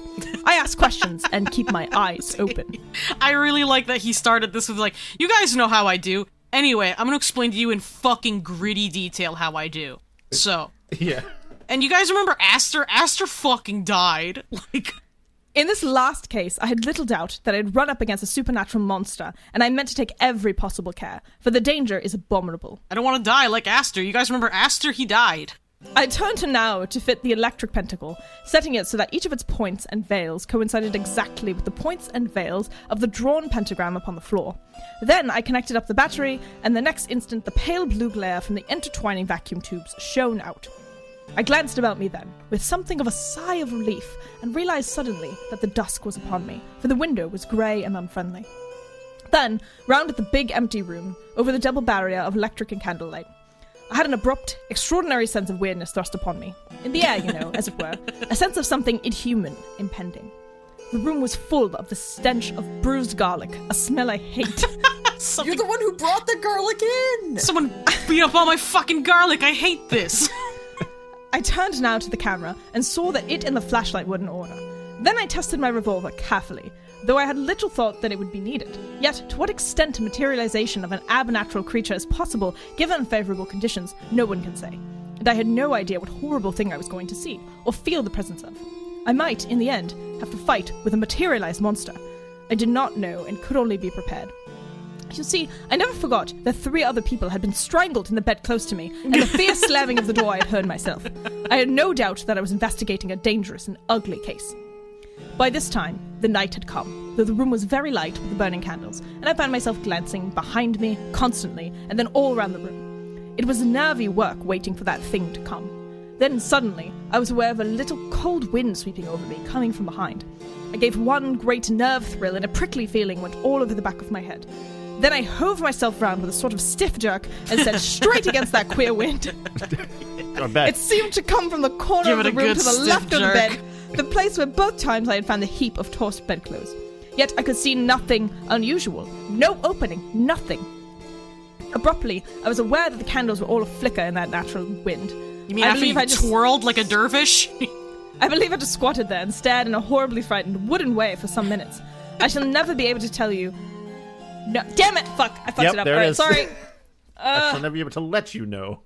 I ask questions and keep my eyes open. I really like that he started this with, like, you guys know how I do. Anyway, I'm gonna explain to you in fucking gritty detail how I do. So, Yeah. and you guys remember Aster? Aster fucking died. Like, In this last case, I had little doubt that I'd run up against a supernatural monster, and I meant to take every possible care, for the danger is abominable. I don't want to die like Aster. You guys remember Aster? He died. I turned to now to fit the electric pentacle, setting it so that each of its points and veils coincided exactly with the points and veils of the drawn pentagram upon the floor. Then I connected up the battery, and the next instant the pale blue glare from the intertwining vacuum tubes shone out. I glanced about me then, with something of a sigh of relief, and realized suddenly that the dusk was upon me, for the window was grey and unfriendly. Then, round at the big empty room, over the double barrier of electric and candlelight, I had an abrupt, extraordinary sense of weirdness thrust upon me. In the air, you know, as it were, a sense of something inhuman impending. The room was full of the stench of bruised garlic, a smell I hate. You're the one who brought the garlic in! Someone beat up all my fucking garlic. I hate this. I turned now to the camera and saw that it and the flashlight were in order. Then I tested my revolver carefully, though I had little thought that it would be needed. Yet, to what extent materialization of an abnatural creature is possible given unfavorable conditions, no one can say. And I had no idea what horrible thing I was going to see, or feel the presence of. I might, in the end, have to fight with a materialized monster. I did not know and could only be prepared. You see, I never forgot that 3 other people had been strangled in the bed close to me, and the fierce slamming of the door I had heard myself. I had no doubt that I was investigating a dangerous and ugly case. By this time, the night had come, though the room was very light with the burning candles, and I found myself glancing behind me constantly, and then all around the room. It was nervy work waiting for that thing to come. Then suddenly, I was aware of a little cold wind sweeping over me, coming from behind. I gave one great nerve thrill, and a prickly feeling went all over the back of my head. Then I hove myself round with a sort of stiff jerk and set straight against that queer wind. I bet. It seemed to come from the corner Give of it the a room good to the stiff left of the jerk. bed, the place where both times I had found the heap of tossed bedclothes. Yet I could see nothing unusual. No opening. Nothing. Abruptly, I was aware that the candles were all a flicker in that natural wind. You mean after you twirled like a dervish? I believe I just squatted there and stared in a horribly frightened wooden way for some minutes. I shall never be able to tell you... No, damn it! Fuck! I fucked Yep, it up. there it Alright, is. sorry. I shall never be able to let you know.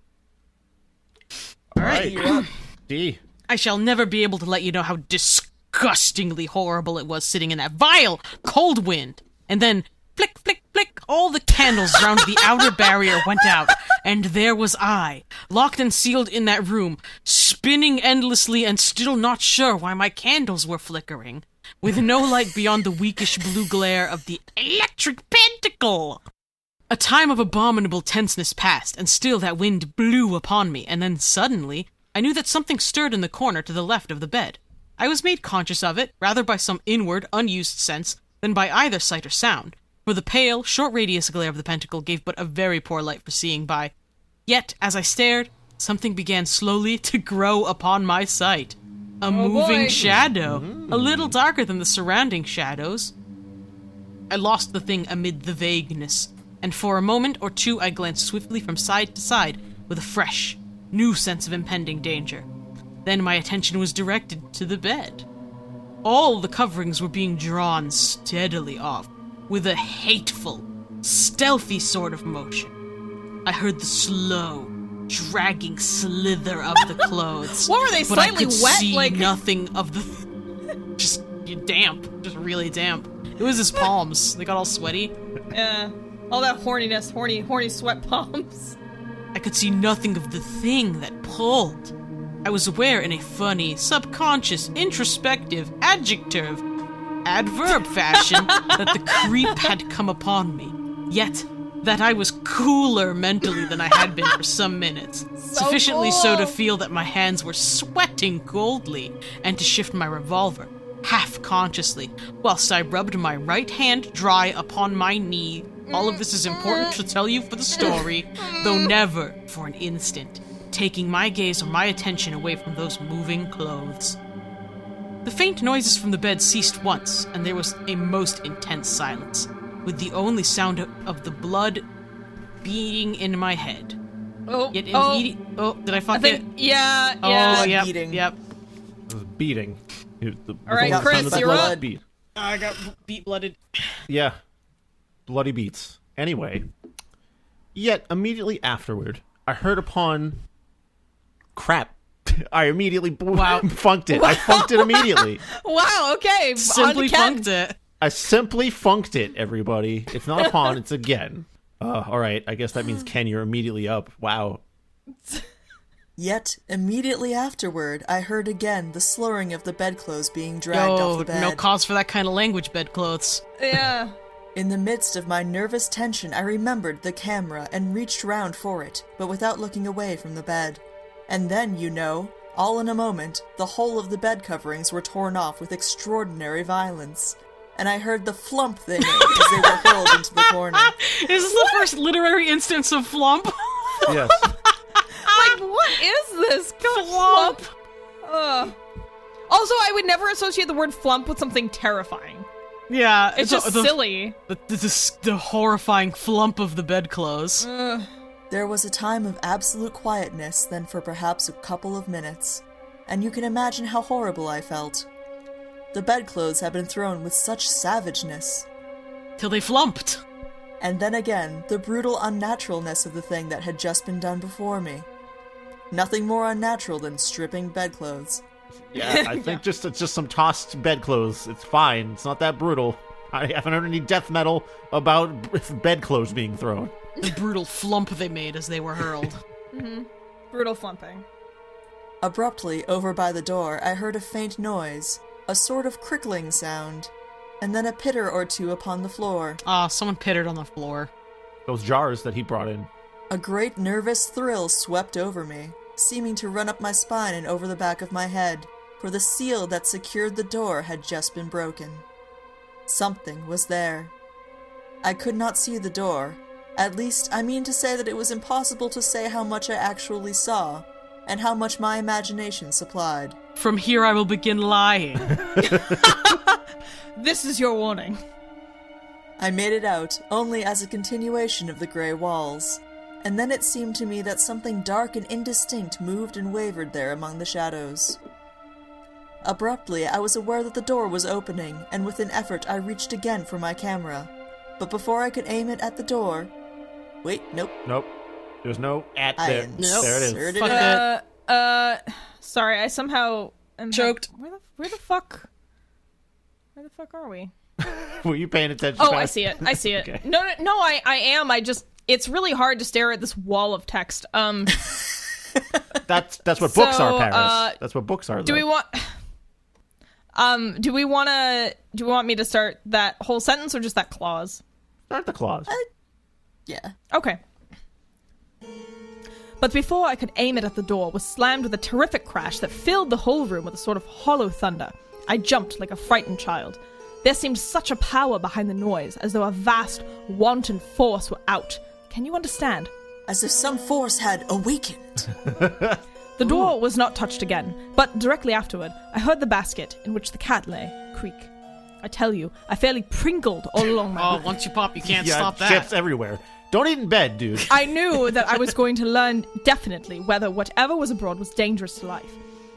All right. D. I shall never be able to let you know how disgustingly horrible it was sitting in that vile, cold wind. And then, flick, flick, flick, all the candles round the outer barrier went out, and there was I, locked and sealed in that room, spinning endlessly and still not sure why my candles were flickering, with no light beyond the weakish blue glare of the electric pentacle. A time of abominable tenseness passed, and still that wind blew upon me, and then suddenly I knew that something stirred in the corner to the left of the bed. I was made conscious of it, rather by some inward, unused sense than by either sight or sound, for the pale, short-radius glare of the pentacle gave but a very poor light for seeing by. Yet, as I stared, something began slowly to grow upon my sight. A moving boy. shadow, a little darker than the surrounding shadows. I lost the thing amid the vagueness, and for a moment or two I glanced swiftly from side to side with a fresh, new sense of impending danger. Then my attention was directed to the bed. All the coverings were being drawn steadily off, with a hateful, stealthy sort of motion. I heard the slow, dragging slither of the clothes. What were they, but I slightly could wet? see Like nothing of the... just damp. Just really damp. It was his palms. They got all sweaty. Yeah. All that horniness, horny sweat palms. I could see nothing of the thing that pulled. I was aware in a funny, subconscious, introspective, adverb fashion that the creep had come upon me. Yet, that I was cooler mentally than I had been for some minutes. Sufficiently so to cool. feel that my hands were sweating coldly, and to shift my revolver, half-consciously, whilst I rubbed my right hand dry upon my knee. All of this is important to tell you for the story, though never, for an instant, taking my gaze or my attention away from those moving clothes. The faint noises from the bed ceased once, and there was a most intense silence, with the only sound of the blood beating in my head. Oh, Yet oh, oh, did I fuck I think, it? yeah. Oh, yep, Beating. yep. It was beating. All right, the Chris, sound of the you're blood up. beat. I got beat-blooded. Yeah. Bloody beats. Anyway. Yet, immediately afterward, I heard upon... Crap. I immediately funked it. I funked it immediately. Wow, okay. Simply on to Ken. funked it. I simply funked it, everybody. It's not upon, it's again. Alright, I guess that means Ken, you're immediately up. Wow. Yet, immediately afterward, I heard again the slurring of the bedclothes being dragged off the bed. No cause for that kind of language, bedclothes. Yeah. In the midst of my nervous tension, I remembered the camera and reached round for it, but without looking away from the bed. And then, you know, all in a moment, the whole of the bed coverings were torn off with extraordinary violence. And I heard the flump they made as they were hurled into the corner. Is this the first literary instance of flump? Yes. Like, what is this? Flump. Ugh. Also, I would never associate the word flump with something terrifying. Yeah, It's just silly. The horrifying flump of the bedclothes. There was a time of absolute quietness then for perhaps a couple of minutes, and you can imagine how horrible I felt. The bedclothes had been thrown with such savageness. Till they flumped. And then again, the brutal unnaturalness of the thing that had just been done before me. Nothing more unnatural than stripping bedclothes. Yeah, I think it's just some tossed bedclothes. It's fine. It's not that brutal. I haven't heard any death metal about bedclothes being thrown. The brutal flump they made as they were hurled. Brutal flumping. Abruptly, over by the door, I heard a faint noise, a sort of crickling sound, and then a pitter or two upon the floor. Someone pittered on the floor. Those jars that he brought in. A great nervous thrill swept over me, seeming to run up my spine and over the back of my head, for the seal that secured the door had just been broken. Something was there. I could not see the door. At least, I mean to say that it was impossible to say how much I actually saw, and how much my imagination supplied. From here I will begin lying. This is your warning. I made it out only as a continuation of the grey walls, and then it seemed to me that something dark and indistinct moved and wavered there among the shadows. Abruptly, I was aware that the door was opening, and with an effort I reached again for my camera. But before I could aim it at the door... Wait, nope. Nope. There's no at I there. Nope. There it is. inserted Fuck it. it. Sorry, I somehow am Choked. Where the fuck are we? Were you paying attention? Oh, I Pat? see it. I see it. Okay. No, I am. It's really hard to stare at this wall of text. That's what books So, are, Paris. That's what books are. Do we though. want? Do we want me to start that whole sentence or just that clause? Start the clause. Yeah. Okay. But before I could aim it at the door, was slammed with a terrific crash that filled the whole room with a sort of hollow thunder. I jumped like a frightened child. There seemed such a power behind the noise, as though a vast, wanton force were out. Can you understand? As if some force had awakened. The door was not touched again, but directly afterward, I heard the basket in which the cat lay creak. I tell you, I fairly prinkled all along my back. Once you pop, you can't Yeah, stop that. chips everywhere. Don't eat in bed, dude. I knew that I was going to learn definitely whether whatever was abroad was dangerous to life.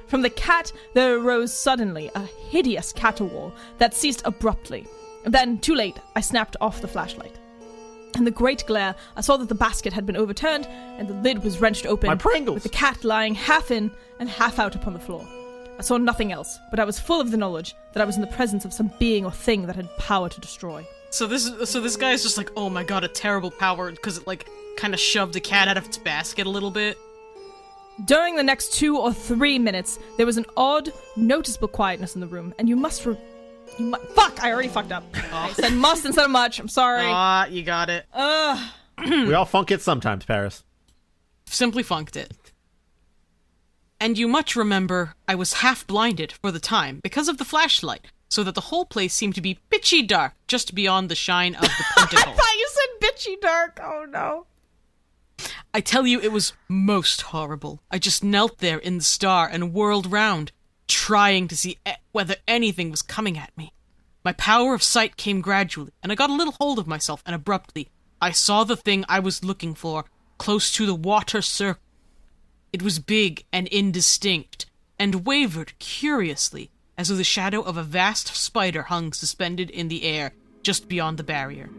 From the cat, there arose suddenly a hideous caterwaul that ceased abruptly. Then, too late, I snapped off the flashlight. In the great glare, I saw that the basket had been overturned and the lid was wrenched open, My Pringles! with the cat lying half in and half out upon the floor. I saw nothing else, but I was full of the knowledge that I was in the presence of some being or thing that had power to destroy. So this guy is just like, oh my god, a terrible power, because it like kind of shoved the cat out of its basket a little bit. During the next 2 or 3 minutes, there was an odd, noticeable quietness in the room, and fuck! I already fucked up. I said must instead of much. I'm sorry. You got it. We all funk it sometimes, Paris. Simply funked it. And you much remember I was half blinded for the time because of the flashlight, so that the whole place seemed to be pitchy dark just beyond the shine of the pentacle. I thought you said bitchy dark. Oh no. I tell you, it was most horrible. I just knelt there in the star and whirled round, trying to see whether anything was coming at me. My power of sight came gradually, and I got a little hold of myself, and abruptly, I saw the thing I was looking for, close to the water circle. It was big and indistinct, and wavered curiously, as though the shadow of a vast spider hung suspended in the air, just beyond the barrier.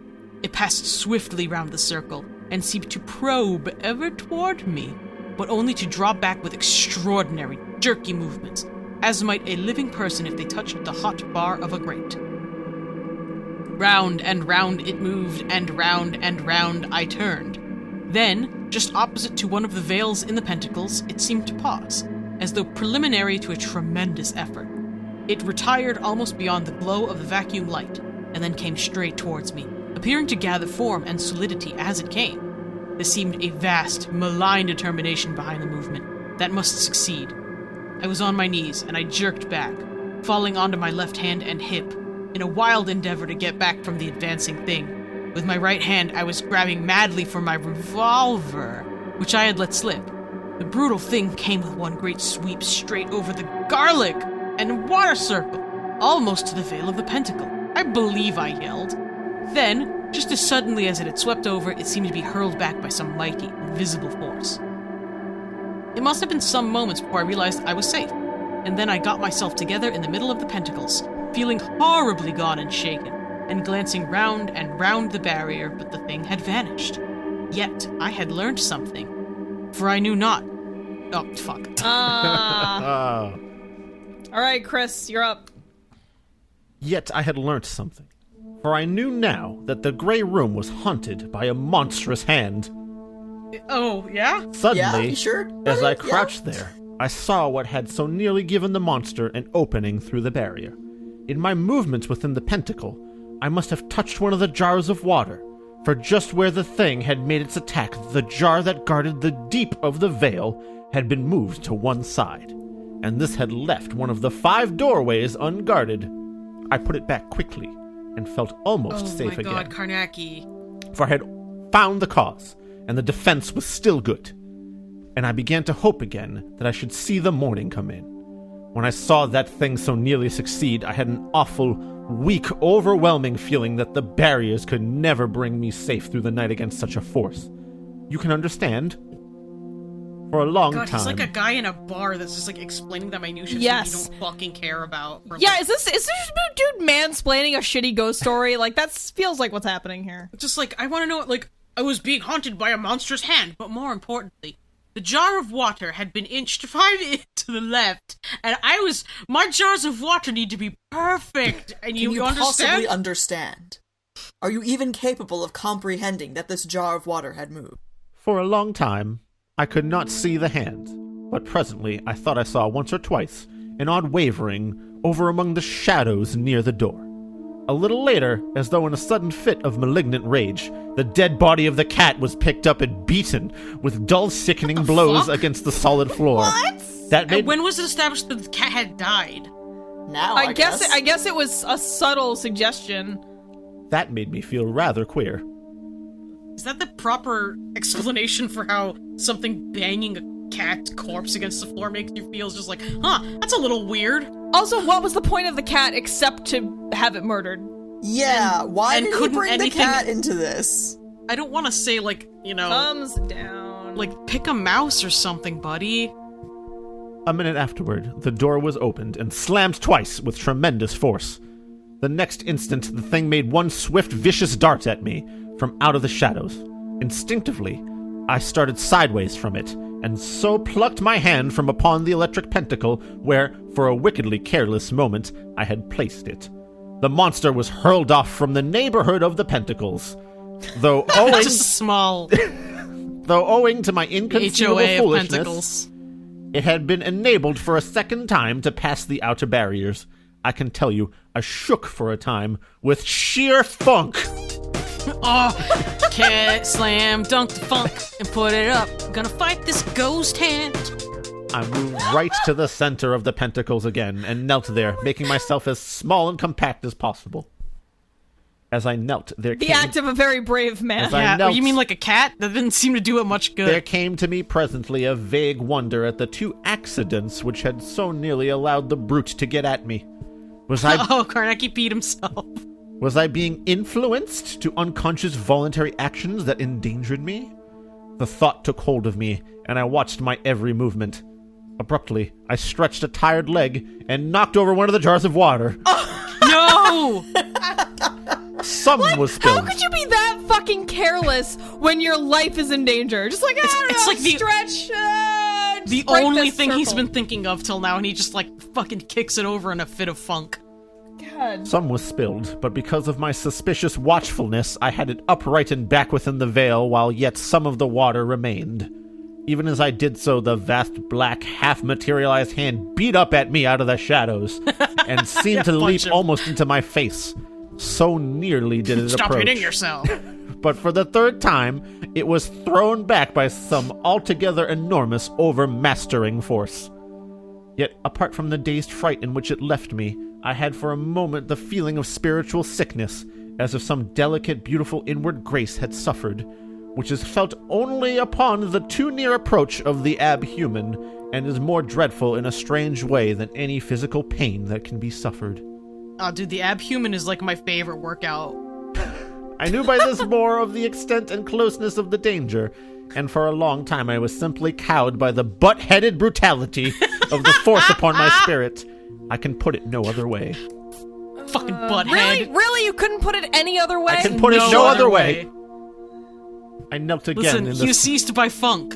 It passed swiftly round the circle, and seemed to probe ever toward me, but only to draw back with extraordinary, jerky movements, as might a living person if they touched the hot bar of a grate. Round and round it moved, and round I turned. Then, just opposite to one of the veils in the pentacles, it seemed to pause, as though preliminary to a tremendous effort. It retired almost beyond the glow of the vacuum light, and then came straight towards me, appearing to gather form and solidity as it came. There seemed a vast, malign determination behind the movement that must succeed. I was on my knees, and I jerked back, falling onto my left hand and hip, in a wild endeavor to get back from the advancing thing. With my right hand, I was grabbing madly for my revolver, which I had let slip. The brutal thing came with one great sweep straight over the garlic and water circle, almost to the veil of the pentacle. I believe I yelled. Then, just as suddenly as it had swept over, it seemed to be hurled back by some mighty, invisible force. It must have been some moments before I realized I was safe, and then I got myself together in the middle of the pentacles, feeling horribly gone and shaken, and glancing round and round the barrier, but the thing had vanished. Yet I had learned something, for I knew not. Oh, fuck. All right, Chris, you're up. Yet I had learnt something, for I knew now that the grey room was haunted by a monstrous hand. Oh, yeah? Suddenly, Yeah, you sure? as I Yeah. crouched there, I saw what had so nearly given the monster an opening through the barrier. In my movements within the pentacle, I must have touched one of the jars of water, for just where the thing had made its attack, the jar that guarded the deep of the veil had been moved to one side, and this had left one of the 5 doorways unguarded. I put it back quickly, and felt almost safe again. Oh my god, Carnacki. For I had found the cause, and the defense was still good. And I began to hope again that I should see the morning come in. When I saw that thing so nearly succeed, I had an awful, weak, overwhelming feeling that the barriers could never bring me safe through the night against such a force. You can understand? For a long God, time... he's like a guy in a bar that's just like explaining the minutiae Yes. you don't fucking care about. Yeah, is this dude mansplaining a shitty ghost story? Like, that feels like what's happening here. Just like, I want to know, like, I was being haunted by a monstrous hand, but more importantly, the jar of water had been inched 5 inches to the left, and my jars of water need to be perfect, and Can you understand? possibly understand? Are you even capable of comprehending that this jar of water had moved? For a long time, I could not see the hand, but presently I thought I saw once or twice an odd wavering over among the shadows near the door. A little later, as though in a sudden fit of malignant rage, the dead body of the cat was picked up and beaten with dull, sickening blows against the solid floor. What? That made And when was it established that the cat had died? Now, I guess it was a subtle suggestion. that made me feel rather queer. Is that the proper explanation for how something banging a cat's corpse against the floor makes you feel? Is just like, that's a little weird. Also, what was the point of the cat except to have it murdered? Yeah, why and did he couldn't bring the anything- cat into this? I don't want to say, like, Thumbs down. like, pick a mouse or something, buddy. A minute afterward, the door was opened and slammed twice with tremendous force. The next instant, the thing made one swift, vicious dart at me from out of the shadows. Instinctively, I started sideways from it, and so plucked my hand from upon the electric pentacle where, for a wickedly careless moment, I had placed it. The monster was hurled off from the neighborhood of the pentacles. Though owing, Just small though owing to my inconceivable HOA of foolishness, pentacles. it had been enabled for a second time to pass the outer barriers. I can tell you, I shook for a time with sheer funk. Oh, cat slam, dunk the funk, and put it up. Gonna fight this ghost hand. I moved right to the center of the pentacles again and knelt there, making myself as small and compact as possible. As I knelt, there The came, act of a very brave man. As I Yeah, knelt- you mean like a cat? That didn't seem to do it much good. there came to me presently a vague wonder at the two accidents which had so nearly allowed the brute to get at me. Was I Oh, Carnacki peed himself. Was I being influenced to unconscious voluntary actions that endangered me? The thought took hold of me, and I watched my every movement. Abruptly, I stretched a tired leg and knocked over one of the jars of water. No! Some was spilled. How could you be that fucking careless when your life is in danger? Just like, I don't it's know, like the- stretch. The just break only this thing he's circle. been thinking of till now, and he just, like, fucking kicks it over in a fit of funk. God. Some was spilled, but because of my suspicious watchfulness, I had it upright and back within the veil, while yet some of the water remained. Even as I did so, the vast black, half-materialized hand beat up at me out of the shadows, and seemed to punch leap him. almost into my face. So nearly did it Stop approach. hitting yourself. But for the third time, it was thrown back by some altogether enormous, overmastering force. Yet, apart from the dazed fright in which it left me, I had for a moment the feeling of spiritual sickness, as if some delicate, beautiful inward grace had suffered, which is felt only upon the too near approach of the abhuman, and is more dreadful in a strange way than any physical pain that can be suffered. Oh, dude, the abhuman is, like, my favorite workout. I knew by this more of the extent and closeness of the danger, and for a long time I was simply cowed by the butt-headed brutality of the force upon my spirit. I can put it no other way. Fucking butthead. Really? You couldn't put it any other way? I can put it no other way. I knelt again Listen, in you the ceased by funk.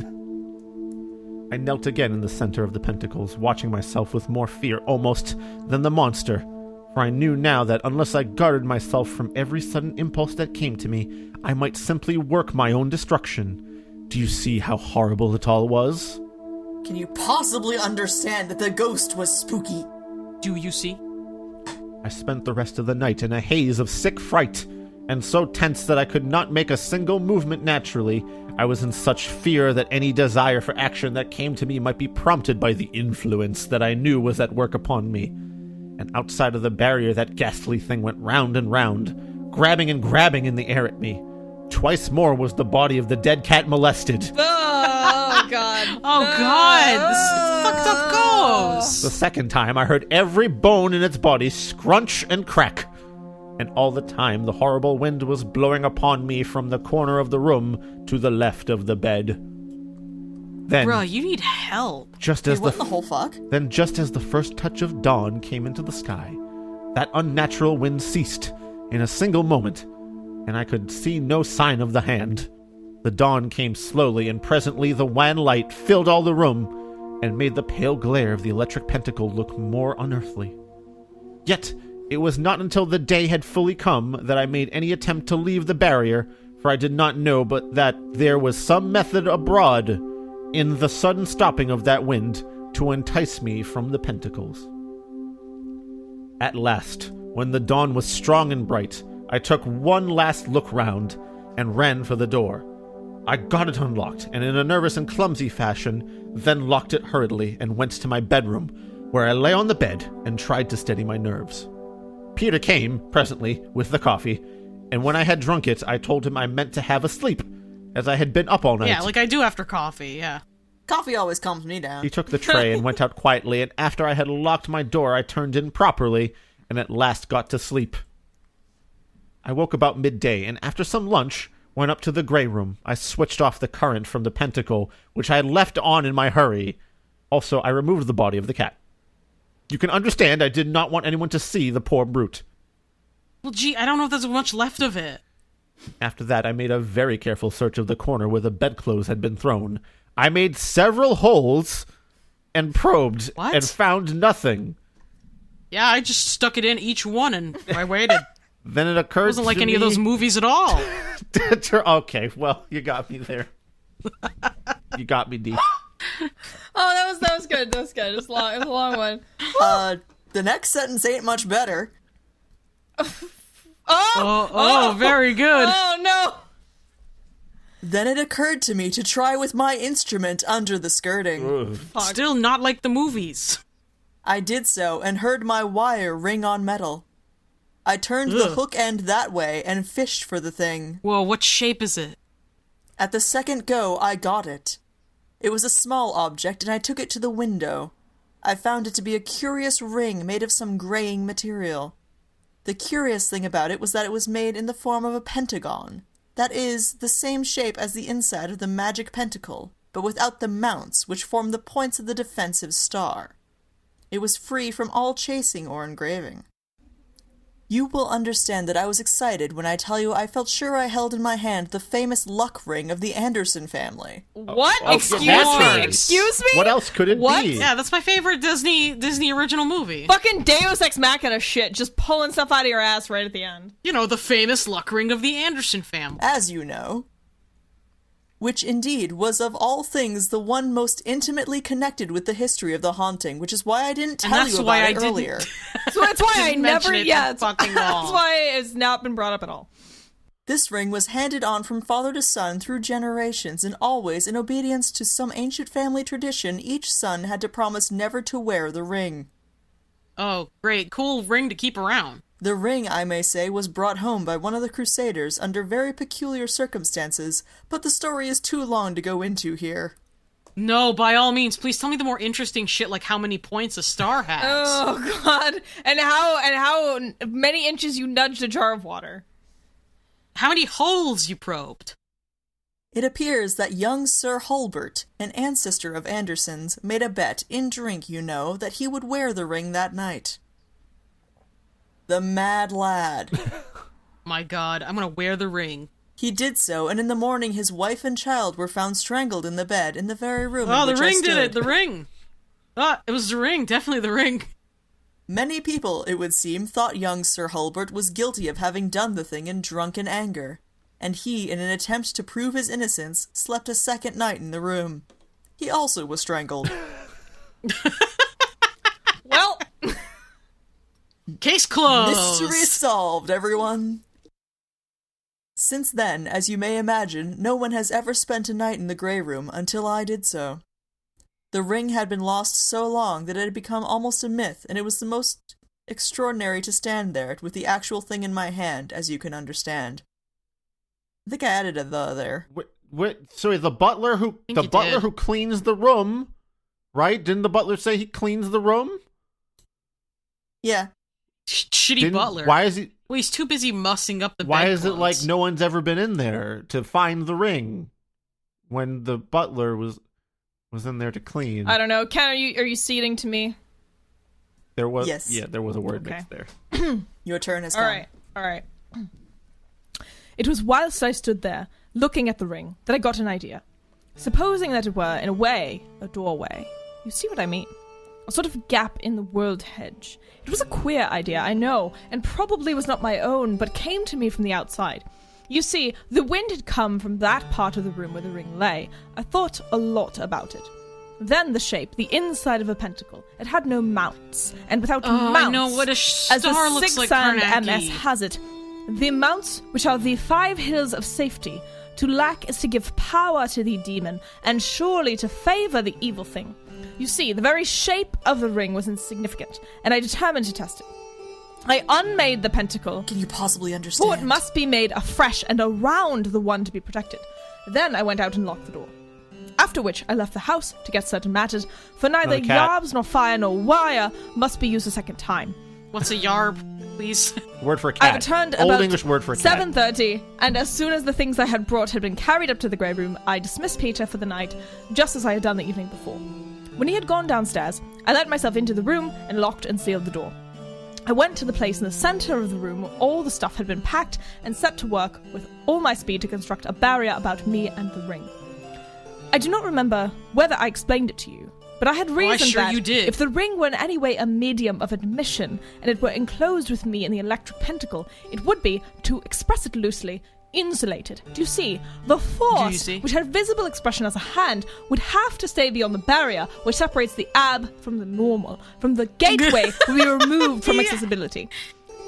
I knelt again in the center of the pentacles, watching myself with more fear almost than the monster. For I knew now that unless I guarded myself from every sudden impulse that came to me, I might simply work my own destruction. Do you see how horrible it all was? Can you possibly understand that the ghost was spooky? Do you see? I spent the rest of the night in a haze of sick fright, and so tense that I could not make a single movement naturally. I was in such fear that any desire for action that came to me might be prompted by the influence that I knew was at work upon me. And outside of the barrier, that ghastly thing went round and round, grabbing and grabbing in the air at me. Twice more was the body of the dead cat molested. Oh, God. Oh, God! This fucked up ghost! The second time, I heard every bone in its body scrunch and crack. And all the time, the horrible wind was blowing upon me from the corner of the room to the left of the bed. Then, Bruh, you need help. just Hey, as what the whole fuck? Then just as the first touch of dawn came into the sky, that unnatural wind ceased in a single moment, and I could see no sign of the hand. The dawn came slowly, and presently the wan light filled all the room and made the pale glare of the electric pentacle look more unearthly. Yet it was not until the day had fully come that I made any attempt to leave the barrier, for I did not know but that there was some method abroad in the sudden stopping of that wind to entice me from the pentacles. At last, When the dawn was strong and bright, I took one last look round and ran for the door. I got it unlocked, and in a nervous and clumsy fashion, then locked it hurriedly and went to my bedroom, where I lay on the bed and tried to steady my nerves. Peter came, presently, with the coffee, and when I had drunk it, I told him I meant to have a sleep, as I had been up all night. Yeah, like I do after coffee, yeah. Coffee always calms me down. He took the tray and went out quietly, and after I had locked my door, I turned in properly, and at last got to sleep. I woke about midday, and after some lunch, went up to the grey room. I switched off the current from the pentacle, which I had left on in my hurry. Also, I removed the body of the cat. You can understand I did not want anyone to see the poor brute. Well, gee, I don't know if there's much left of it. After that, I made a very careful search of the corner where the bedclothes had been thrown. I made several holes and probed and found nothing. Yeah, I just stuck it in each one and I waited. Then it occurred to me... It wasn't like any of those movies at all. Okay, well, you got me there. You got me, D. Oh, that was good. That was good. It was a long one. The next sentence ain't much better. Very good. Oh, no. Then it occurred to me to try with my instrument under the skirting. Still not like the movies. I did so and heard my wire ring on metal. I turned the hook end that way and fished for the thing. Whoa, what shape is it? At the second go, I got it. It was a small object, and I took it to the window. I found it to be a curious ring made of some graying material. The curious thing about it was that it was made in the form of a pentagon. That is, the same shape as the inside of the magic pentacle, but without the mounts, which form the points of the defensive star. It was free from all chasing or engraving. You will understand that I was excited when I tell you I felt sure I held in my hand the famous luck ring of the Anderson family. What? Oh, Excuse that's me? right. Excuse me? What else could it What? be? Yeah, that's my favorite Disney original movie. Fucking Deus Ex Machina shit. Just pulling stuff out of your ass right at the end. You know, the famous luck ring of the Anderson family. As you know. Which indeed was of all things the one most intimately connected with the history of the haunting, which is why I didn't tell you about it earlier. So that's why I Didn't never... mention it Yeah, at fucking all. that's why it's not been brought up at all. This ring was handed on from father to son through generations, and always, in obedience to some ancient family tradition, each son had to promise never to wear the ring. Oh, great. Cool ring to keep around. The ring, I may say, was brought home by one of the Crusaders under very peculiar circumstances, but the story is too long to go into here. No, by all means, please tell me the more interesting shit, like how many points a star has. Oh, God. And how many inches you nudged a jar of water. How many holes you probed. It appears that young Sir Hulbert, an ancestor of Anderson's, made a bet, in drink you know, that he would wear the ring that night. The mad lad. My God, I'm gonna wear the ring. He did so, and in the morning his wife and child were found strangled in the bed in the very room Oh, in the which I ring did stood. it, the ring. Ah, it was the ring, definitely the ring. Many people, it would seem, thought young Sir Hulbert was guilty of having done the thing in drunken anger, and he, in an attempt to prove his innocence, slept a second night in the room. He also was strangled. Well... Case closed. Mystery solved, everyone. Since then, as you may imagine, no one has ever spent a night in the Grey Room until I did so. The ring had been lost so long that it had become almost a myth, and it was the most extraordinary to stand there with the actual thing in my hand, as you can understand. I think I added a "the" there. Sorry, the butler who cleans the room, right? Didn't the butler say he cleans the room? Yeah. Shitty butler. Why is he? Well, he's too busy mussing up the Why is it bedclothes. like no one's ever been in there to find the ring when the butler was in there to clean? I don't know. Ken, are you ceding to me? There was Yes. Yeah, there was a word Okay. mixed there. Your turn has come. All right. It was whilst I stood there, looking at the ring, that I got an idea. Supposing that it were, in a way, a doorway. You see what I mean? A sort of gap in the world hedge. It was a queer idea, I know, and probably was not my own, but came to me from the outside. You see, the wind had come from that part of the room where the ring lay. I thought a lot about it. Then the shape, the inside of a pentacle. It had no mounts, and without Oh, mounts, I know what a as the star looks like, Sigsand Carnacki. MS has it, the mounts, which are the 5 hills of safety, to lack is to give power to the demon, and surely to favour the evil thing. You see, the very shape of the ring was insignificant, and I determined to test it. I unmade the pentacle, Can you possibly understand? for it must be made afresh and around the one to be protected. Then I went out and locked the door. After which I left the house to get certain matters, for neither Another cat. yarbs nor fire nor wire must be used a second time. What's a yarb, please? Word for a I cat. returned Old about English word for a cat. 7:30, and as soon as the things I had brought had been carried up to the grey room, I dismissed Peter for the night, just as I had done the evening before. When he had gone downstairs, I let myself into the room and locked and sealed the door. I went to the place in the centre of the room where all the stuff had been packed and set to work with all my speed to construct a barrier about me and the ring. I do not remember whether I explained it to you, but I had reasoned sure that you did. if the ring were in any way a medium of admission and it were enclosed with me in the electric pentacle, it would be, to express it loosely, insulated. Do you see? The force, see? which had visible expression as a hand, would have to stay beyond the barrier which separates the ab from the normal, from the gateway we removed from accessibility.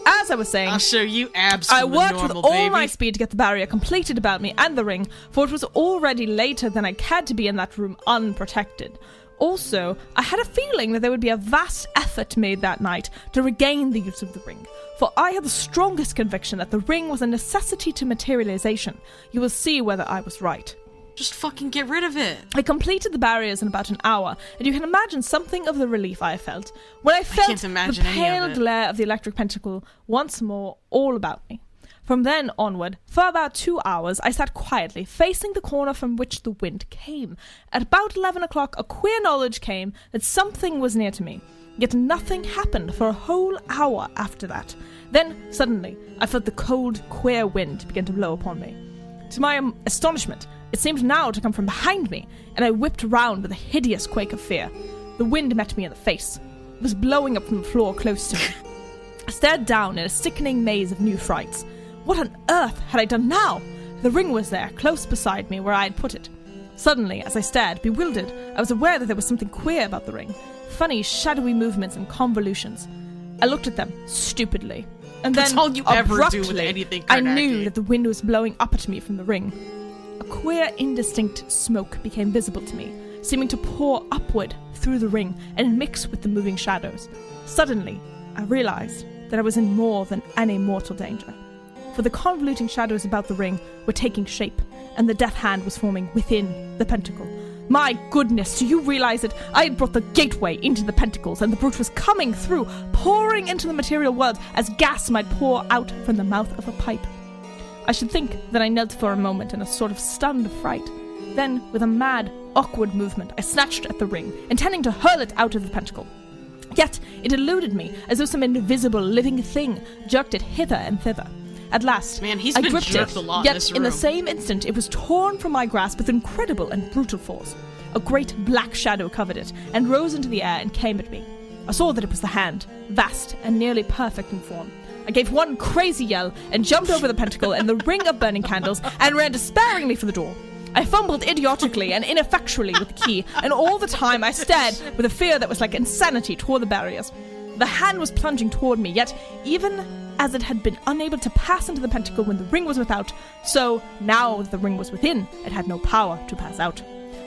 As I was saying, I'll show you abs I from the worked normal, with all baby. my speed to get the barrier completed about me and the ring, for it was already later than I cared to be in that room unprotected. Also, I had a feeling that there would be a vast effort made that night to regain the use of the ring, for I had the strongest conviction that the ring was a necessity to materialization. You will see whether I was right. Just fucking get rid of it. I completed the barriers in about an hour, and you can imagine something of the relief I felt when I felt can't imagine the any of pale it. glare of the electric pentacle once more all about me. From then onward, for about 2 hours, I sat quietly, facing the corner from which the wind came. At about 11 o'clock, a queer knowledge came that something was near to me, yet nothing happened for a whole hour after that. Then, suddenly, I felt the cold, queer wind begin to blow upon me. To my astonishment, it seemed now to come from behind me, and I whipped round with a hideous quake of fear. The wind met me in the face. It was blowing up from the floor close to me. I stared down in a sickening maze of new frights. What on earth had I done now? The ring was there, close beside me, where I had put it. Suddenly, as I stared, bewildered, I was aware that there was something queer about the ring. Funny, shadowy movements and convolutions. I looked at them, stupidly. And That's then, all you ever do with abruptly, anything, I Carnacki. knew that the wind was blowing up at me from the ring. A queer, indistinct smoke became visible to me, seeming to pour upward through the ring and mix with the moving shadows. Suddenly, I realized that I was in more than any mortal danger. For the convoluting shadows about the ring were taking shape, and the death hand was forming within the pentacle. My goodness, do you realize that I had brought the gateway into the pentacles, and the brute was coming through, pouring into the material world as gas might pour out from the mouth of a pipe? I should think that I knelt for a moment in a sort of stunned fright. Then, with a mad, awkward movement, I snatched at the ring, intending to hurl it out of the pentacle. Yet it eluded me, as though some invisible living thing jerked it hither and thither. At last, Man, he's I been gripped jerked it, a lot in yet this in the room. same instant it was torn from my grasp with incredible and brutal force. A great black shadow covered it, and rose into the air and came at me. I saw that it was the hand, vast and nearly perfect in form. I gave one crazy yell, and jumped over the pentacle and the ring of burning candles, and ran despairingly for the door. I fumbled idiotically and ineffectually with the key, and all the time I stared with a fear that was like insanity toward the barriers. The hand was plunging toward me, yet even as it had been unable to pass into the pentacle when the ring was without, so now that the ring was within, it had no power to pass out.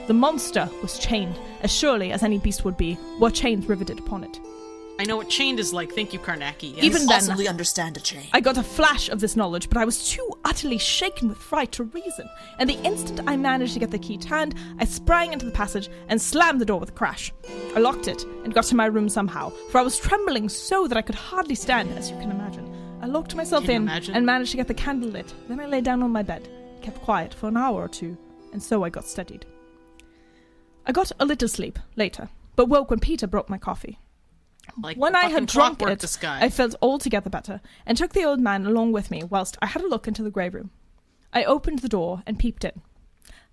The monster was chained, as surely as any beast would be, were chains riveted upon it. I know what chained is like. Thank you, Carnacki. Yes. Even then, Possibly understand a chain. I got a flash of this knowledge, but I was too utterly shaken with fright to reason, and the instant I managed to get the key turned, I sprang into the passage and slammed the door with a crash. I locked it and got to my room somehow, for I was trembling so that I could hardly stand, as you can imagine. I locked myself Can you in imagine? and managed to get the candle lit. Then I lay down on my bed, kept quiet for an hour or two, and so I got steadied. I got a little sleep later, but woke when Peter brought my coffee. Like When I fucking had drunk clockwork, it, this guy. I felt altogether better, and took the old man along with me whilst I had a look into the grey room. I opened the door and peeped in.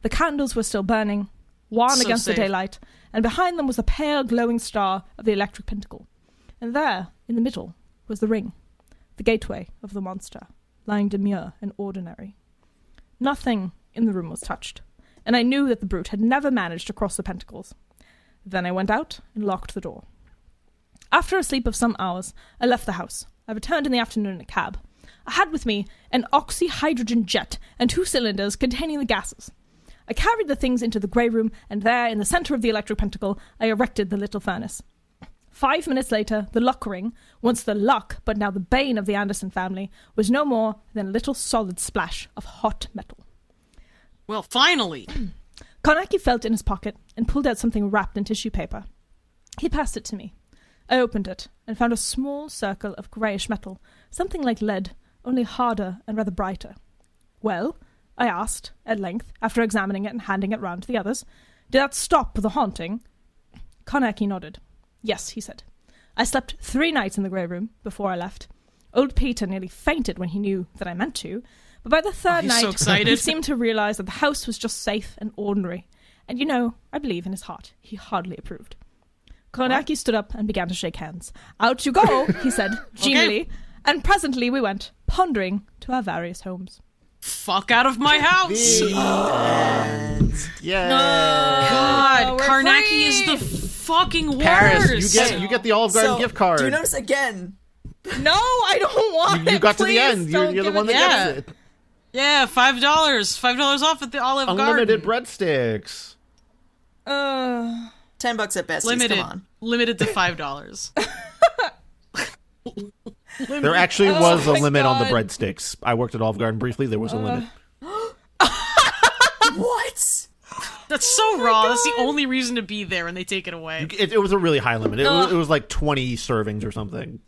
The candles were still burning, wan So against safe. the daylight, and behind them was the pale glowing star of the electric pentacle. And there, in the middle, was the ring, the gateway of the monster, lying demure and ordinary. Nothing in the room was touched, and I knew that the brute had never managed to cross the pentacles. Then I went out and locked the door. After a sleep of some hours, I left the house. I returned in the afternoon in a cab. I had with me an oxy-hydrogen jet and 2 cylinders containing the gases. I carried the things into the grey room, and there, in the centre of the electric pentacle, I erected the little furnace. 5 minutes later, the lock ring, once the luck, but now the bane of the Anderson family, was no more than a little solid splash of hot metal. Well, finally. Carnacki felt in his pocket and pulled out something wrapped in tissue paper. He passed it to me. I opened it and found a small circle of greyish metal, something like lead, only harder and rather brighter. Well, I asked, at length, after examining it and handing it round to the others, did that stop the haunting? Carnacki nodded. Yes, he said. I slept 3 nights in the grey room before I left. Old Peter nearly fainted when he knew that I meant to, but by the third he's night, so excited. he seemed to realise that the house was just safe and ordinary. And you know, I believe in his heart, he hardly approved. Carnacki stood up and began to shake hands. Out you go, he said, genially, and presently we went, pondering, to our various homes. Fuck out of my house! Yeah. God, we're Carnacki free! is the fucking worst! Paris, you get the Olive Garden So, gift card. do you notice again? No, I don't want it. You got to the Please end. You're don't the give one it that to me. gets it. Yeah, $5. $5 off at the Olive Unlimited Garden. breadsticks. Uh, $10 at best. Limited. Come on. Limited to $5. There actually was a my limit on the God. breadsticks. I worked at Olive Garden briefly. There was a limit. What? That's so raw. That's the only reason to be there, and they take it away. It was a really high limit. It was like 20 servings or something.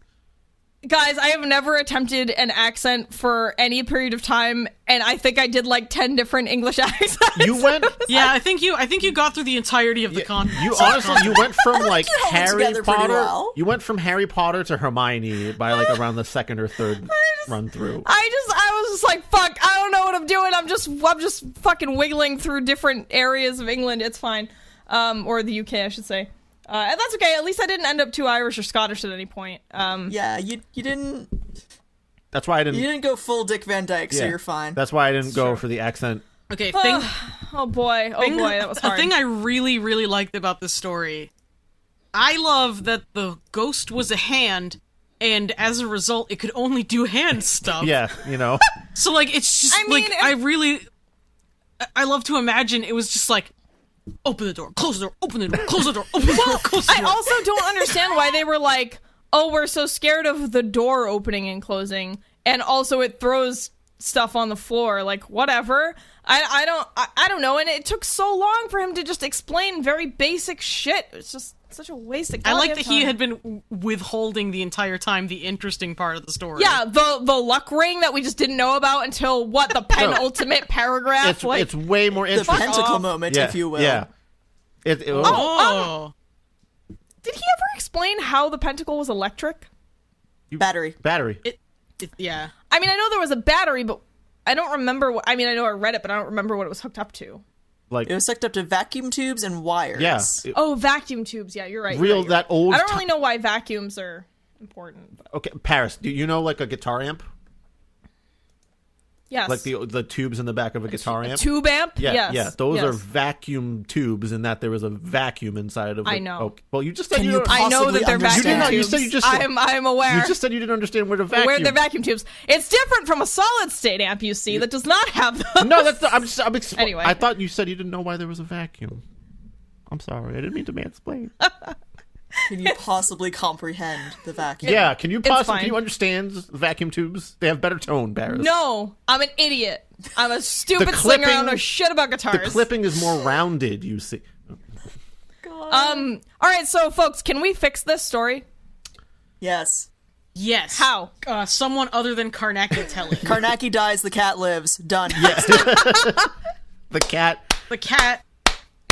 guys, I have never attempted an accent for any period of time, and I think I did like 10 different English accents. You went. Yeah, I think you got through the entirety of the con. You honestly, you went from like you held it Harry together pretty Potter. well. You went from Harry Potter to Hermione by like around the second or third run through. I was just like, fuck, I don't know what I'm doing. I'm just fucking wiggling through different areas of England. It's fine. Or the UK, I should say. And that's okay. At least I didn't end up too Irish or Scottish at any point. Yeah, you didn't That's why I didn't. go full Dick Van Dyke, so yeah. you're fine. That's why I didn't go for the accent. Okay, Oh boy, that was hard. A thing I really, really liked about this story, I love that the ghost was a hand, and as a result, it could only do hand stuff. Yeah, you know. So, like, it's just, I mean, I love to imagine it was just like, open the door, close the door, open the door, close the door, open the door, close the I door. also don't understand why they were like, oh, we're so scared of the door opening and closing, and also it throws stuff on the floor. Like, whatever. I don't know. And it took so long for him to just explain very basic shit. It's just such a waste of I like goddamn that he time. had been withholding the entire time the interesting part of the story. Yeah, the luck ring that we just didn't know about until the penultimate paragraph. It's way more The interesting. pentacle moment, yeah, if you will. Yeah. Oh. Did he ever explain how the pentacle was electric? Battery. Battery. Yeah. I mean, I know there was a battery, but I don't remember what... I mean, I know I read it, but I don't remember what it was hooked up to. Like, It was sucked up to vacuum tubes and wires. yeah. Oh, vacuum tubes. Yeah, you're right. Real, you're right. that old I don't ti- really know why vacuums are important. But Okay, Paris, do you know like a guitar amp? yes. Like the tubes in the back of a guitar amp? tube amp? Yeah, Yes. yeah. Those yes. are vacuum tubes, in that there was a vacuum inside of. I know. Okay. Well, you just said Can you. you don't- I know that they're Possibly vacuum understand. You tubes. said you just said- I'm aware. You just said you didn't understand where to vacuum. Where they're vacuum tubes. It's different from a solid state amp, you see, that does not have those. No, that's not, Anyway. I thought you said you didn't know why there was a vacuum. I'm sorry, I didn't mean to mansplain. Can you possibly comprehend the vacuum? Yeah, can you possibly fine. can you understand vacuum tubes? They have better tone, Paris. No, I'm an idiot. I'm a stupid The singer. I clipping- don't know shit about guitars. The clipping is more rounded. You see. All right, so folks, can we fix this story? Yes. Yes. How? Someone other than Carnacki tell it. Carnacki dies, the cat lives. Done. The cat. The cat.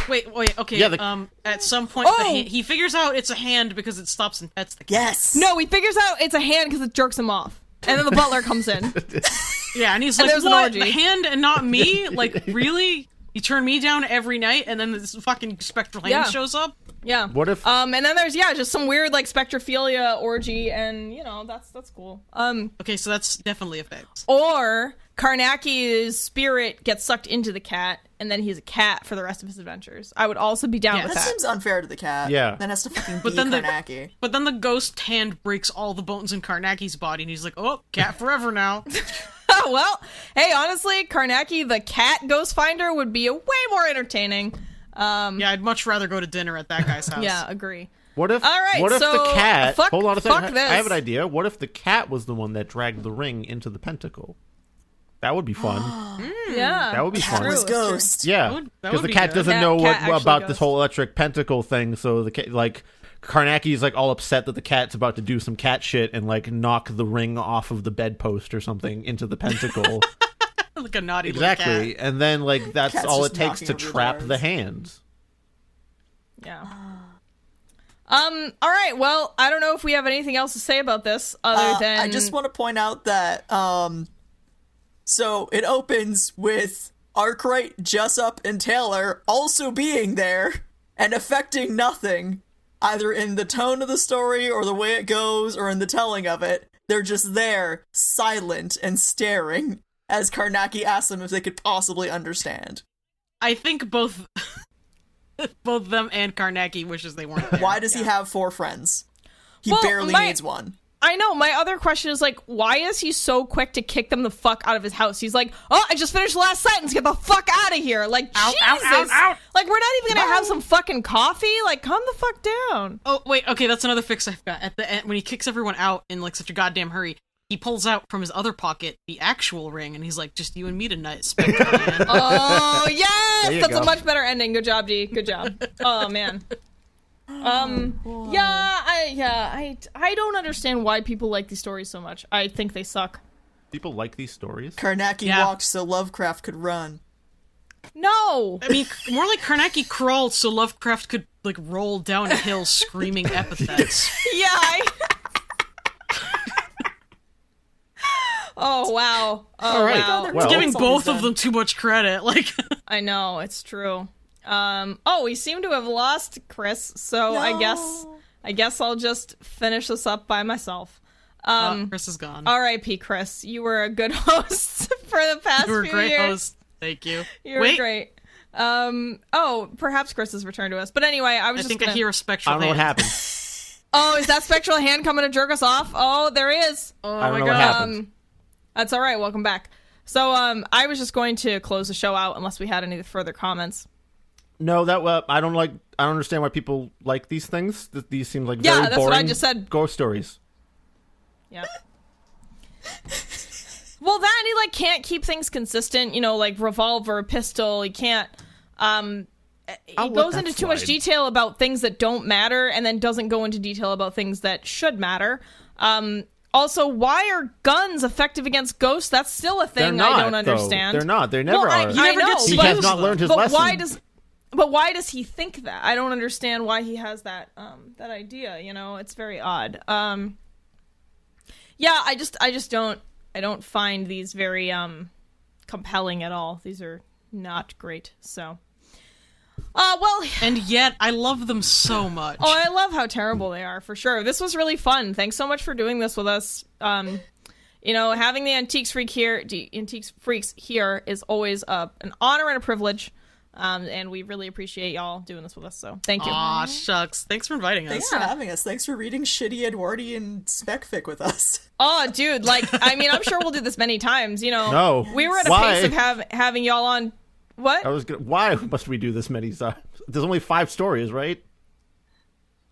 Wait, okay. Yeah, at some point, Oh! he figures out it's a hand because it stops and pets the cat. Yes. No, he figures out it's a hand because it jerks him off. And then the butler comes in. Yeah, and he's And like, there's an what? orgy. The hand and not me? Like, really? You turn me down every night, and then this fucking spectral hand Yeah. shows up? Yeah. What if- And then there's just some weird like spectrophilia orgy, and that's cool. Okay, so that's definitely a fix. Or Carnacki's spirit gets sucked into the cat, and then he's a cat for the rest of his adventures. I would also be down Yeah. with That that. seems unfair to the cat. Yeah. That has to fucking But be then Carnacki. But then the ghost hand breaks all the bones in Carnacki's body, and he's like, "Oh, cat forever now." Well, hey, honestly, Carnacki the Cat Ghost Finder would be way more entertaining. Yeah, I'd much rather go to dinner at that guy's house. Yeah, agree. What if? All right, what if so the cat? fuck- hold on a fuck second. this. I have an idea. What if the cat was the one that dragged the ring into the pentacle? That would be fun. Yeah, That would be Cat fun. was True, that's true. ghost. Yeah, would because the be cat good. doesn't Cat- know cat actually about goes. this whole electric pentacle thing. So the cat, like, Carnacki's like all upset that the cat's about to do some cat shit and like knock the ring off of the bedpost or something into the pentacle. Like a naughty Exactly, little cat. and then like that's Cat's all just it takes knocking to over the trap doors. the hands. Yeah. All right. Well, I don't know if we have anything else to say about this other than I just want to point out that so it opens with Arkwright, Jessup, and Taylor also being there and affecting nothing, either in the tone of the story or the way it goes or in the telling of it. They're just there, silent and staring, as Carnacki asks them if they could possibly understand. I think both them and Carnacki wishes they weren't there. Why does he have 4 friends? He Well, barely needs one. I know. My other question is, like, why is he so quick to kick them the fuck out of his house? He's like, oh, I just finished the last sentence. Get the fuck out of here. Like, Out, Jesus. out, out, out. Like, we're not even going to have some fucking coffee? Like, calm the fuck down. Oh, wait, okay, that's another fix I've got. At the end, when he kicks everyone out in, like, such a goddamn hurry, he pulls out from his other pocket the actual ring, and he's like, just you and me tonight, Spectre Man. Oh, There yes! you That's go. a much better ending. Good job, D. Good job. Oh, man. I don't understand why people like these stories so much. I think they suck. People like these stories. Carnacki Yeah. walked so Lovecraft could run. No! I mean, more like Carnacki crawled so Lovecraft could, like, roll down a hill screaming epithets. Yeah. Oh, wow. Oh, All right. wow. Well, Giving That's all both he's of them too much credit, like... I know, it's true. We seem to have lost Chris, so I guess I'll just finish this up by myself. Chris is gone. R.I.P. Chris. You were a good host for the past You were a few great years. host. Thank you. You were Wait, great. Perhaps Chris has returned to us. But anyway, I was I just think gonna... I hear a I spectral don't know what hand. happened. Oh, is that spectral hand coming to jerk us off? Oh, there is. Oh I don't my know god. what happened. That's all right. Welcome back. So, I was just going to close the show out unless we had any further comments. No, I don't understand why people like these things. These seem like Yeah, very that's boring what I just said. ghost stories. Yeah. Well, that and he like can't keep things consistent. You know, like revolver, pistol. He can't. He I'll let goes that into too much slide. detail about things that don't matter, and then doesn't go into detail about things that should matter. Also, why are guns effective against ghosts? That's still a They're thing not. I don't understand. Though. They're not. They never Well, are. He never I know, gets to He but, has not learned his but lesson. why does he think that? I don't understand why he has that that idea. You know, it's very odd. Yeah, I just don't find these very compelling at all. These are not great. So, well, And yet, I love them so much. oh, I love how terrible they are, for sure. This was really fun. Thanks so much for doing this with us. You know, having the Antiques Freaks here is always an honor and a privilege. And we really appreciate y'all doing this with us. So thank you. Aw, shucks. Thanks for inviting us. Thanks for having us. Thanks for reading shitty Edwardian spec fic with us. Oh, dude, like, I mean, I'm sure we'll do this many times. You know, No. we were at a Why? pace of having y'all on. What? Why must we do this many times? There's only 5 stories, right?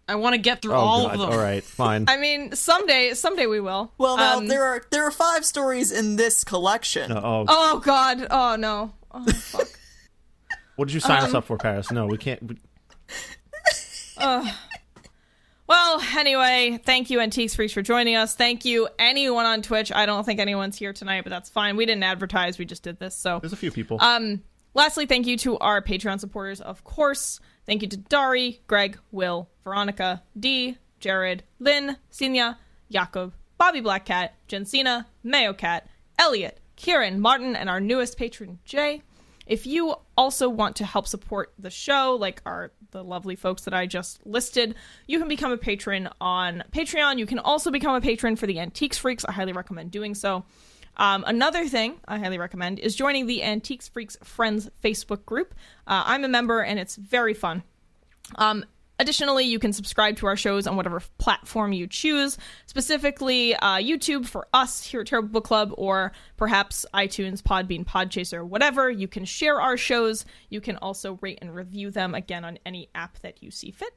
I want to get through Oh, all God. of them. All right, fine. I mean, someday we will. Well, now there are 5 stories in this collection. Oh God. Oh no. Oh fuck. What did you sign us up for, Paris? No, we can't. Well, anyway, thank you, Antiques Freaks, for joining us. Thank you, anyone on Twitch. I don't think anyone's here tonight, but that's fine. We didn't advertise. We just did this. So, There's a few people. lastly, thank you to our Patreon supporters, of course. Thank you to Dari, Greg, Will, Veronica, Dee, Jared, Lynn, Sinya, Jakob, Bobby Blackcat, Jensina, Mayo Cat, Elliot, Kieran, Martin, and our newest patron, Jay. If you also want to help support the show, like the lovely folks that I just listed, you can become a patron on Patreon. You can also become a patron for the Antiques Freaks. I highly recommend doing so. Another thing I highly recommend is joining the Antiques Freaks Friends Facebook group. I'm a member, and it's very fun. Additionally, you can subscribe to our shows on whatever platform you choose, specifically YouTube for us here at Terrible Book Club, or perhaps iTunes, Podbean, Podchaser, whatever. You can share our shows. You can also rate and review them, again, on any app that you see fit.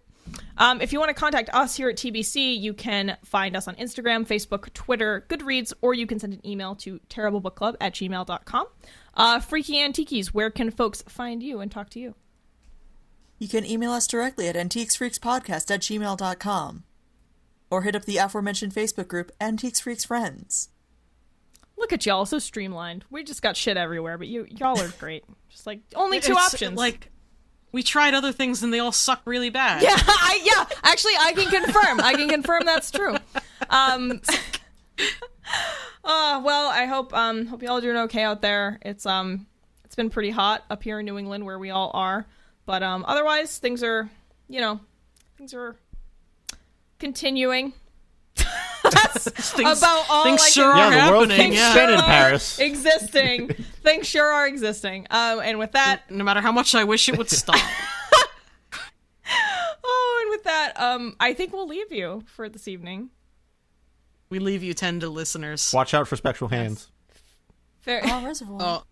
If you want to contact us here at TBC, you can find us on Instagram, Facebook, Twitter, Goodreads, or you can send an email to terriblebookclub@gmail.com. Freaky Antiquies, where can folks find you and talk to you? You can email us directly at antiquesfreakspodcast@gmail.com. Or hit up the aforementioned Facebook group, Antiques Freaks Friends. Look at y'all, so streamlined. We just got shit everywhere, but y'all are great. Just like, only two options. Like, we tried other things and they all suck really bad. Yeah, actually, I can confirm. That's true. Well, I hope y'all are doing okay out there. It's been pretty hot up here in New England where we all are. But otherwise, things are continuing. That's about all things I sure can. are the world happening. keeps Yeah. spinning, Paris. Existing. Things sure are existing. And with that, No matter how much I wish it would stop. and with that, I think we'll leave you for this evening. We leave you tender listeners. Watch out for spectral hands. Fair. Oh, Reservoir.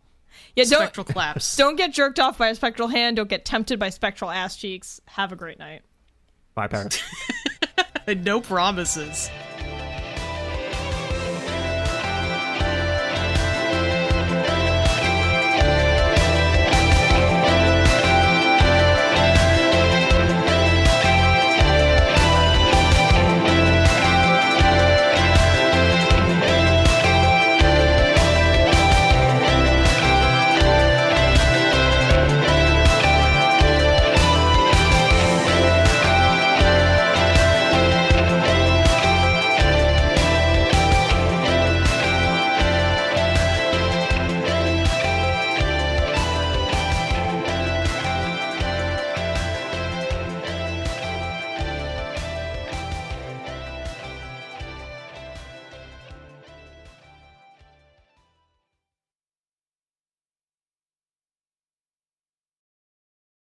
Yeah, Spectral claps. don't get jerked off by a spectral hand. Don't get tempted by spectral ass cheeks. Have a great night. Bye, Paris. No promises.